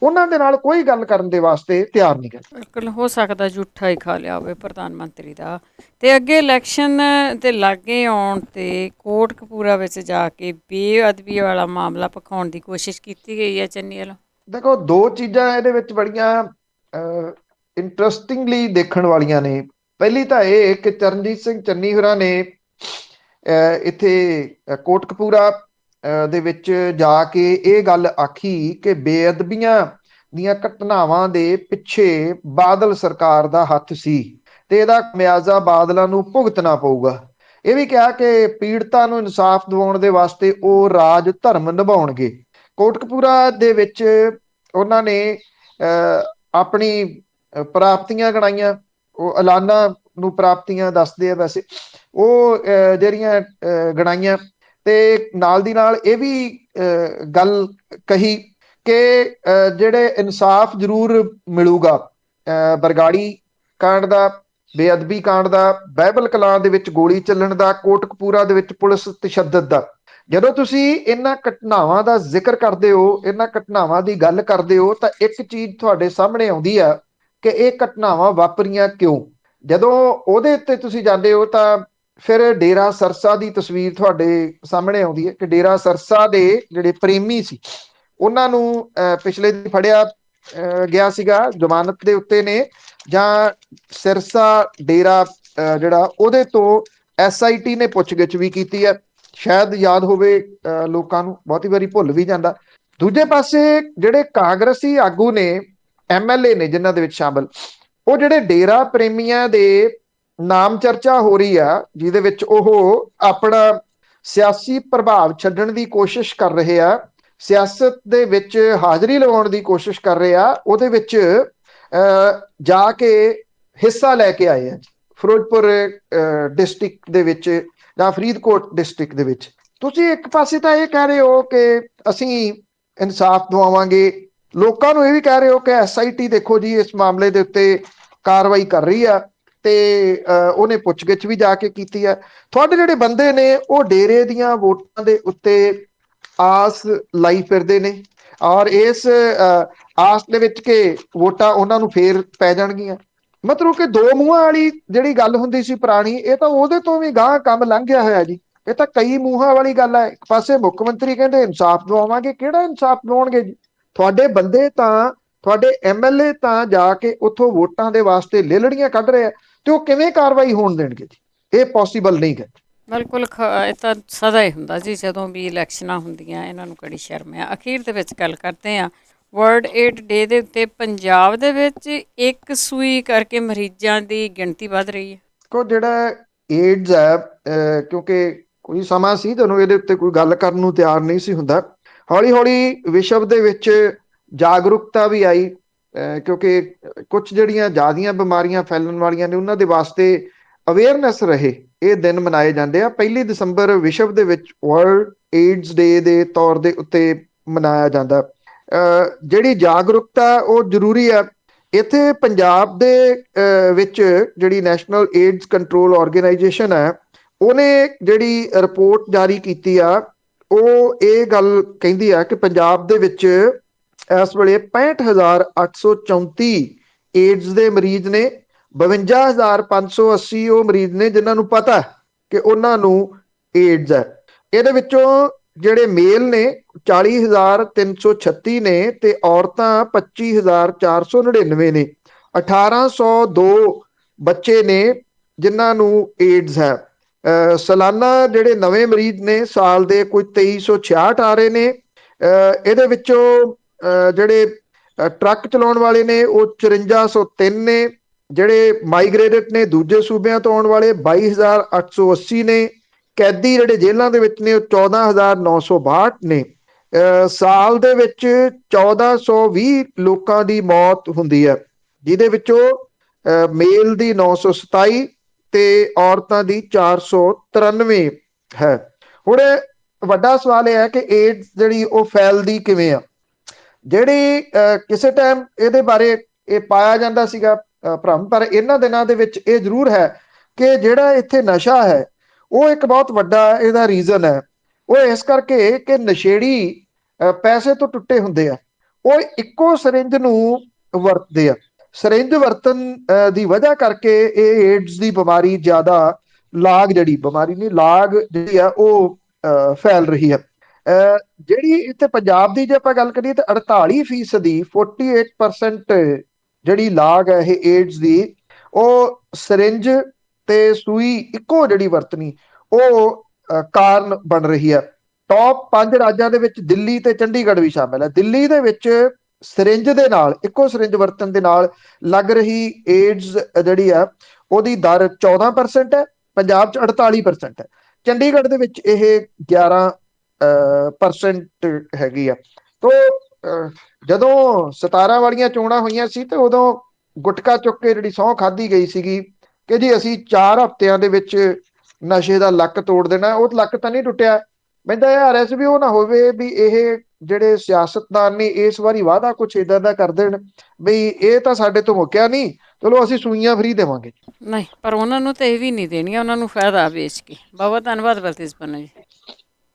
Speaker 2: ਉਹਨਾਂ ਦੇ ਨਾਲ ਕੋਈ ਗੱਲ ਕਰਨ ਦੇ ਵਾਸਤੇ ਤਿਆਰ ਨਹੀਂ ਗੇ।
Speaker 1: ਬਿਲਕੁਲ ਹੋ ਸਕਦਾ ਝੂਠਾ ਹੀ ਖਾ ਲਿਆ ਹੋਵੇ ਪ੍ਰਧਾਨ ਮੰਤਰੀ ਦਾ। ਤੇ ਅੱਗੇ ਇਲੈਕਸ਼ਨ ਦੇ ਲਾਗੇ ਆਉਣ ਤੇ ਕੋਟਕਪੂਰਾ ਵਿੱਚ ਜਾ ਕੇ ਬੇਅਦਬੀ ਵਾਲਾ ਮਾਮਲਾ ਪਕਾਉਣ ਦੀ ਕੋਸ਼ਿਸ਼ ਕੀਤੀ ਗਈ ਹੈ ਚੰਨੀ ਵੱਲੋਂ।
Speaker 2: ਦੇਖੋ, ਦੋ ਚੀਜ਼ਾਂ ਇਹਦੇ ਵਿੱਚ ਬੜੀਆਂ ਇੰਟਰਸਟਿੰਗਲੀ ਦੇਖਣ ਵਾਲੀਆਂ ਨੇ। ਪਹਿਲੀ ਤਾਂ ਇਹ ਕਿ ਚਰਨਜੀਤ ਸਿੰਘ ਚੰਨੀ ਹੋਰਾਂ ਨੇ ਇੱਥੇ ਕੋਟਕਪੂਰਾ ਦੇ ਵਿੱਚ ਜਾ ਕੇ ਇਹ ਗੱਲ ਆਖੀ ਕਿ ਬੇਅਦਬੀਆਂ ਦੀਆਂ ਘਟਨਾਵਾਂ ਦੇ ਪਿੱਛੇ ਬਾਦਲ ਸਰਕਾਰ ਦਾ ਹੱਥ ਸੀ ਤੇ ਇਹਦਾ ਖਮਿਆਜ਼ਾ ਬਾਦਲਾਂ ਨੂੰ ਭੁਗਤਣਾ ਪਊਗਾ। ਇਹ ਵੀ ਕਿਹਾ ਕਿ ਪੀੜਤਾਂ ਨੂੰ ਇਨਸਾਫ ਦਿਵਾਉਣ ਦੇ ਵਾਸਤੇ ਉਹ ਰਾਜ ਧਰਮ ਨਿਭਾਉਣਗੇ। ਕੋਟਕਪੂਰਾ ਦੇ ਵਿੱਚ ਉਹਨਾਂ ਨੇ ਆਪਣੀ ਪ੍ਰਾਪਤੀਆਂ ਗਣਾਈਆਂ। ਉਹ ਐਲਾਨਾਂ ਨੂੰ ਪ੍ਰਾਪਤੀਆਂ ਦੱਸਦੇ ਆ ਵੈਸੇ, ਉਹ ਜਿਹੜੀਆਂ ਗਣਾਈਆਂ। ਤੇ ਨਾਲ ਦੀ ਨਾਲ ਇਹ ਵੀ ਗੱਲ ਕਹੀ ਕਿ ਜਿਹੜੇ ਇਨਸਾਫ ਜ਼ਰੂਰ ਮਿਲੂਗਾ ਬਰਗਾੜੀ ਕਾਂਡ ਦਾ, ਬੇਅਦਬੀ ਕਾਂਡ ਦਾ, ਬਾਈਬਲ ਕਲਾਂ ਦੇ ਵਿੱਚ ਗੋਲੀ ਚੱਲਣ ਦਾ, ਕੋਟਕਪੂਰਾ ਦੇ ਵਿੱਚ ਪੁਲਿਸ ਤਸ਼ੱਦਦ ਦਾ। ਜਦੋਂ ਤੁਸੀਂ ਇਹਨਾਂ ਘਟਨਾਵਾਂ ਦਾ ਜ਼ਿਕਰ ਕਰਦੇ ਹੋ, ਇਹਨਾਂ ਘਟਨਾਵਾਂ ਦੀ ਗੱਲ ਕਰਦੇ ਹੋ, ਤਾਂ ਇੱਕ ਚੀਜ਼ ਤੁਹਾਡੇ ਸਾਹਮਣੇ ਆਉਂਦੀ ਆ ਕਿ ਇਹ ਘਟਨਾਵਾਂ ਵਾਪਰੀਆਂ ਕਿਉਂ। ਜਦੋਂ ਉਹਦੇ ਉੱਤੇ ਤੁਸੀਂ ਜਾਂਦੇ ਹੋ ਤਾਂ ਫਿਰ ਡੇਰਾ ਸਰਸਾ ਦੀ ਤਸਵੀਰ ਤੁਹਾਡੇ ਸਾਹਮਣੇ ਆਉਂਦੀ ਹੈ ਕਿ ਡੇਰਾ ਸਰਸਾ ਦੇ ਜਿਹੜੇ ਪ੍ਰੇਮੀ ਸੀ, ਉਹਨਾਂ ਨੂੰ ਪਿਛਲੇ ਦਿਨ ਫੜਿਆ ਗਿਆ ਸੀਗਾ, ਜ਼ਮਾਨਤ ਦੇ ਉੱਤੇ ਨੇ। ਜਾਂ ਸਿਰਸਾ ਡੇਰਾ ਜਿਹੜਾ ਉਹਦੇ ਤੋਂ SIT ਨੇ ਪੁੱਛਗਿੱਛ ਵੀ ਕੀਤੀ ਹੈ। ਸ਼ਾਇਦ ਯਾਦ ਹੋਵੇ ਲੋਕਾਂ ਨੂੰ, ਬਹੁਤੀ ਵਾਰੀ ਭੁੱਲ ਵੀ ਜਾਂਦਾ। ਦੂਜੇ ਪਾਸੇ ਜਿਹੜੇ ਕਾਂਗਰਸੀ ਆਗੂ ਨੇ, MLA ਨੇ ਜਿਨ੍ਹਾਂ ਦੇ ਵਿੱਚ ਸ਼ਾਮਲ, ਉਹ ਜਿਹੜੇ ਡੇਰਾ ਪ੍ਰੇਮੀਆਂ ਦੇ ਨਾਮ ਚਰਚਾ ਹੋ ਰਹੀ ਆ, ਜਿਹਦੇ ਵਿੱਚ ਉਹ ਆਪਣਾ ਸਿਆਸੀ ਪ੍ਰਭਾਵ ਛੱਡਣ ਦੀ ਕੋਸ਼ਿਸ਼ ਕਰ ਰਹੇ ਆ, ਸਿਆਸਤ ਦੇ ਵਿੱਚ ਹਾਜ਼ਰੀ ਲਗਾਉਣ ਦੀ ਕੋਸ਼ਿਸ਼ ਕਰ ਰਹੇ ਆ, ਉਹਦੇ ਵਿੱਚ ਜਾ ਕੇ ਹਿੱਸਾ ਲੈ ਕੇ ਆਏ ਆ। ਫਿਰੋਜ਼ਪੁਰ ਡਿਸਟ੍ਰਿਕਟ ਦੇ ਵਿੱਚ ਜਾਂ ਫਰੀਦਕੋਟ ਡਿਸਟ੍ਰਿਕਟ ਦੇ ਵਿੱਚ ਤੁਸੀਂ ਇੱਕ ਪਾਸੇ ਤਾਂ ਇਹ ਕਹਿ ਰਹੇ ਹੋ ਕਿ ਅਸੀਂ ਇਨਸਾਫ ਦਿਵਾਵਾਂਗੇ, ਲੋਕਾਂ ਨੂੰ ਇਹ ਵੀ ਕਹਿ ਰਹੇ ਹੋ ਕਿ SIT ਦੇਖੋ ਜੀ ਇਸ ਮਾਮਲੇ ਦੇ ਉੱਤੇ ਕਾਰਵਾਈ ਕਰ ਰਹੀ ਆ ਤੇ ਉਹਨੇ ਪੁੱਛਗਿੱਛ ਵੀ ਜਾ ਕੇ ਕੀਤੀ ਆ। ਤੁਹਾਡੇ ਜਿਹੜੇ ਬੰਦੇ ਨੇ ਉਹ ਡੇਰੇ ਦੀਆਂ ਵੋਟਾਂ ਦੇ ਉੱਤੇ ਆਸ ਲਾਈ ਫਿਰਦੇ ਨੇ, ਔਰ ਇਸ ਆਸ ਦੇ ਵਿੱਚ ਕਿ ਵੋਟਾਂ ਉਹਨਾਂ ਨੂੰ ਫੇਰ ਪੈ ਜਾਣਗੀਆਂ। ਮਤਲਬ ਕਿ ਦੋ ਮੂੰਹਾਂ ਵਾਲੀ ਜਿਹੜੀ ਗੱਲ ਹੁੰਦੀ ਸੀ ਪੁਰਾਣੀ, ਇਹ ਤਾਂ ਉਹਦੇ ਤੋਂ ਵੀ ਗਾਂਹ ਕੰਮ ਲੰਘ ਗਿਆ ਹੋਇਆ ਜੀ। ਇਹ ਤਾਂ ਕਈ ਮੂੰਹਾਂ ਵਾਲੀ ਗੱਲ ਹੈ। ਇੱਕ ਪਾਸੇ ਮੁੱਖ ਮੰਤਰੀ ਕਹਿੰਦੇ ਇਨਸਾਫ ਦਿਵਾਵਾਂਗੇ, ਕਿਹੜਾ ਇਨਸਾਫ ਦਿਵਾਉਣਗੇ ਜੀ? ਤੁਹਾਡੇ ਬੰਦੇ ਤਾਂ, ਤੁਹਾਡੇ MLA ਤਾਂ ਜਾ ਕੇ ਉੱਥੋਂ ਵੋਟਾਂ ਦੇ ਵਾਸਤੇ ਲੇਲੜੀਆਂ ਕੱਢ ਰਹੇ ਆ, ਤੇ ਉਹ ਕਿਵੇਂ ਕਾਰਵਾਈ ਹੋਣ ਦੇਣਗੇ ਜੀ? ਇਹ ਪੋਸੀਬਲ ਨਹੀਂ ਹੈ।
Speaker 1: ਬਿਲਕੁਲ ਇਹ ਤਾਂ ਸਦਾ ਹੀ ਹੁੰਦਾ ਜੀ, ਜਦੋਂ ਵੀ ਇਲੈਕਸ਼ਨਾਂ ਹੁੰਦੀਆਂ ਇਹਨਾਂ ਨੂੰ ਕੜੀ ਸ਼ਰਮ ਆ। ਅਖੀਰ ਦੇ ਵਿੱਚ ਗੱਲ ਕਰਦੇ ਹਾਂ ਵਰਲਡ ਏਡ ਡੇ ਦੇ ਉੱਤੇ। ਪੰਜਾਬ ਦੇ ਵਿੱਚ ਇੱਕ ਸੂਈ ਕਰਕੇ ਮਰੀਜ਼ਾਂ ਦੀ ਗਿਣਤੀ ਵੱਧ ਰਹੀ ਹੈ।
Speaker 2: ਕੋ ਜਿਹੜਾ ਏਡਜ਼ ਹੈ, ਕਿਉਂਕਿ ਕੋਈ ਸਮਾਂ ਸੀ ਜਦੋਂ ਇਹਦੇ ਉੱਤੇ ਕੋਈ ਗੱਲ ਕਰਨ ਨੂੰ ਤਿਆਰ ਨਹੀਂ ਸੀ ਹੁੰਦਾ, ਹੌਲੀ ਹੌਲੀ ਵਿਸ਼ਵ ਦੇ ਵਿੱਚ ਜਾਗਰੂਕਤਾ ਵੀ ਆਈ। ਕਿਉਂਕਿ ਕੁਝ ਜਿਹੜੀਆਂ ਜ਼ਿਆਦੀਆਂ ਬਿਮਾਰੀਆਂ ਫੈਲਣ ਵਾਲੀਆਂ ਨੇ ਉਹਨਾਂ ਦੇ ਵਾਸਤੇ ਅਵੇਅਰਨੈਸ ਰਹੇ ਇਹ ਦਿਨ ਮਨਾਏ ਜਾਂਦੇ ਆ। 1 ਦਸੰਬਰ ਵਿਸ਼ਵ ਦੇ ਵਿੱਚ ਵਰਲਡ ਏਡਜ਼ ਡੇ ਦੇ ਤੌਰ ਦੇ ਉੱਤੇ ਮਨਾਇਆ ਜਾਂਦਾ। ਜਿਹੜੀ ਜਾਗਰੂਕਤਾ ਉਹ ਜ਼ਰੂਰੀ ਆ। ਇੱਥੇ ਪੰਜਾਬ ਦੇ ਵਿੱਚ ਜਿਹੜੀ ਨੈਸ਼ਨਲ ਏਡਜ਼ ਕੰਟਰੋਲ ਆਰਗੇਨਾਈਜੇਸ਼ਨ ਹੈ, ਉਹਨੇ ਜਿਹੜੀ ਰਿਪੋਰਟ ਜਾਰੀ ਕੀਤੀ ਆ, ਉਹ ਇਹ ਗੱਲ ਕਹਿੰਦੀ ਆ ਕਿ ਪੰਜਾਬ ਦੇ ਵਿੱਚ ਇਸ ਵੇਲੇ 65,834 ਏਡਜ਼ ਦੇ ਮਰੀਜ਼ ਨੇ। 52,580 ਉਹ ਮਰੀਜ਼ ਨੇ ਜਿਨ੍ਹਾਂ ਨੂੰ ਪਤਾ ਕਿ ਉਹਨਾਂ ਨੂੰ ਏਡਜ਼ ਹੈ। ਇਹਦੇ ਵਿੱਚੋਂ ਜਿਹੜੇ ਮੇਲ ਨੇ 40,336 ਨੇ ਤੇ ਔਰਤਾਂ 25,499 ਨੇ। 1,802 ਬੱਚੇ ਨੇ ਜਿਨ੍ਹਾਂ ਨੂੰ ਏਡਜ਼ ਹੈ। ਸਾਲਾਨਾ ਜਿਹੜੇ ਨਵੇਂ ਮਰੀਜ਼ ਨੇ ਸਾਲ ਦੇ ਕੋਈ 2366 ਆ ਰਹੇ ਨੇ। ਇਹਦੇ ਵਿੱਚੋਂ ਜਿਹੜੇ ਟਰੱਕ ਚਲਾਉਣ ਵਾਲੇ ਨੇ ਉਹ 5403 ਨੇ। ਜਿਹੜੇ ਮਾਈਗ੍ਰੇਟਡ ਨੇ ਦੂਜੇ ਸੂਬਿਆਂ ਤੋਂ ਆਉਣ ਵਾਲੇ 22,880 ਨੇ। ਕੈਦੀ ਜਿਹੜੇ ਜੇਲ੍ਹਾਂ ਦੇ ਵਿੱਚ ਨੇ ਉਹ 14,962 ਨੇ। ਸਾਲ ਦੇ ਵਿੱਚ 1420 ਲੋਕਾਂ ਦੀ ਮੌਤ ਹੁੰਦੀ ਹੈ, ਜਿਹਦੇ ਵਿੱਚੋਂ ਮੇਲ ਦੀ 927 ਤੇ ਔਰਤਾਂ ਦੀ 493 ਹੈ। ਹੁਣ ਵੱਡਾ ਸਵਾਲ ਇਹ ਹੈ ਕਿ ਏਡਜ਼ ਜਿਹੜੀ ਉਹ ਫੈਲਦੀ ਕਿਵੇਂ ਆ। ਜਿਹੜੀ ਕਿਸੇ ਟਾਈਮ ਇਹਦੇ ਬਾਰੇ ਇਹ ਪਾਇਆ ਜਾਂਦਾ ਸੀਗਾ ਭਰਮ, ਪਰ ਇਹਨਾਂ ਦਿਨਾਂ ਦੇ ਵਿੱਚ ਇਹ ਜ਼ਰੂਰ ਹੈ ਕਿ ਜਿਹੜਾ ਇੱਥੇ ਨਸ਼ਾ ਹੈ ਉਹ ਇੱਕ ਬਹੁਤ ਵੱਡਾ ਇਹਦਾ ਰੀਜ਼ਨ ਹੈ। ਉਹ ਇਸ ਕਰਕੇ ਕਿ ਨਸ਼ੇੜੀ ਪੈਸੇ ਤੋਂ ਟੁੱਟੇ ਹੁੰਦੇ ਆ, ਉਹ ਇੱਕੋ ਸਰਿੰਜ ਨੂੰ ਵਰਤਦੇ ਆ। ਸਰਿੰਜ ਵਰਤਨ ਦੀ ਵਜ੍ਹਾ ਕਰਕੇ ਇਹ ਏਡਜ਼ ਦੀ ਬਿਮਾਰੀ ਜ਼ਿਆਦਾ ਲਾਗ ਜਿਹੜੀ ਬਿਮਾਰੀ ਨਹੀਂ ਲਾਗ ਜਿਹੜੀ ਆ ਉਹ ਫੈਲ ਰਹੀ ਹੈ। ਜਿਹੜੀ ਇੱਥੇ ਪੰਜਾਬ ਦੀ ਜੇ ਆਪਾਂ ਗੱਲ ਕਰੀਏ ਤਾਂ 48% 48% ਜਿਹੜੀ ਲਾਗ ਹੈ ਇਹ ਏਡਜ਼ ਦੀ ਉਹ ਸਰਿੰਜ ਤੇ ਸੂਈ ਇੱਕੋ ਜਿਹੜੀ ਵਰਤਣੀ ਉਹ ਕਾਰਨ ਬਣ ਰਹੀ ਹੈ। ਟੌਪ 5 ਰਾਜਾਂ ਦੇ ਵਿੱਚ ਦਿੱਲੀ ਤੇ ਚੰਡੀਗੜ੍ਹ ਵੀ ਸ਼ਾਮਿਲ ਹੈ। ਦਿੱਲੀ ਦੇ ਵਿੱਚ ਸਰਿੰਜ ਦੇ ਨਾਲ ਇੱਕੋ ਸਰਿੰਜ ਵਰਤਣ ਦੇ ਨਾਲ ਲੱਗ ਰਹੀ ਏਡਜ਼ ਜਿਹੜੀ ਆ ਉਹਦੀ ਦਰ 14% ਹੈ, ਪੰਜਾਬ 'ਚ 48% ਹੈ, ਚੰਡੀਗੜ੍ਹ ਦੇ ਵਿੱਚ ਇਹ 11% ਹੈਗੀ ਆ। ਤੋ ਜਦੋਂ 17 ਵਾਲੀਆਂ ਚੋਣਾਂ ਹੋਈਆਂ ਸੀ ਤੇ ਉਦੋਂ ਗੁਟਕਾ ਚੁੱਕ ਕੇ ਜਿਹੜੀ ਸਹੁੰ ਖਾਧੀ ਗਈ ਸੀਗੀ ਕਿ ਜੀ ਅਸੀਂ 4 ਹਫ਼ਤਿਆਂ ਦੇ ਵਿੱਚ ਨਸ਼ੇ ਦਾ ਲੱਕ ਤੋੜ ਦੇਣਾ। ਉਹ ਲੱਕ ਤਾਂ ਨਹੀਂ ਟੁੱਟਿਆ। ਮੈਨੂੰ ਇਹ ਆ ਰਿਹਾ ਸੀ ਵੀ ਉਹ ਨਾ ਹੋਵੇ ਵੀ ਇਹ ਜਿਹੜੇ ਸਿਆਸਤਦਾਨ ਨੇ ਇਸ ਵਾਰੀ ਵਾਅਦਾ ਕੁਛ ਇਦਾਂ ਦਾ ਕਰ ਦੇਣ ਬਈ ਇਹ ਤਾਂ ਸਾਡੇ ਤੋਂ ਮੁੱਕਿਆ ਨਹੀਂ, ਚਲੋ ਅਸੀਂ ਸੂਈਆਂ ਫਰੀ ਦੇਵਾਂਗੇ।
Speaker 1: ਨਹੀਂ, ਪਰ ਉਹਨਾਂ ਨੂੰ ਤਾਂ ਇਹ ਵੀ ਨਹੀਂ ਦੇਣੀਆਂ, ਉਹਨਾਂ ਨੂੰ ਫਾਇਦਾ ਵੇਚ ਕੇ। ਬਹੁਤ ਧੰਨਵਾਦ ਬਲਤੇਜ ਪੰਨੂ ਜੀ।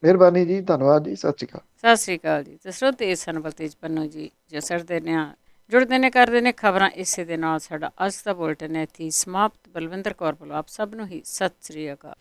Speaker 2: ਮਿਹਰਬਾਨੀ ਜੀ, ਧੰਨਵਾਦ ਜੀ, ਸਤਿ ਸ਼੍ਰੀ ਅਕਾਲ।
Speaker 1: ਸਤਿ ਸ਼੍ਰੀ ਅਕਾਲ ਜੀ। ਤੇ ਸਰੋਤੇ ਸਨ ਬਲਤੇਜ ਪੰਨੂ ਜੀ ਜੋ ਸੜਦੇ ਨੇ ਜੁੜਦੇ ਨੇ ਕਰਦੇ ਨੇ ਖਬਰਾਂ। ਇਸੇ ਦੇ ਨਾਲ ਸਾਡਾ ਅੱਜ ਦਾ ਬੁਲੇਟਿਨ ਇੱਥੇ ਹੀ ਸਮਾਪਤ। ਬਲਵਿੰਦਰ ਕੌਰ ਵੱਲੋਂ ਆਪ ਸਭ ਨੂੰ ਹੀ ਸਤਿ ਸ਼੍ਰੀ ਅਕਾਲ।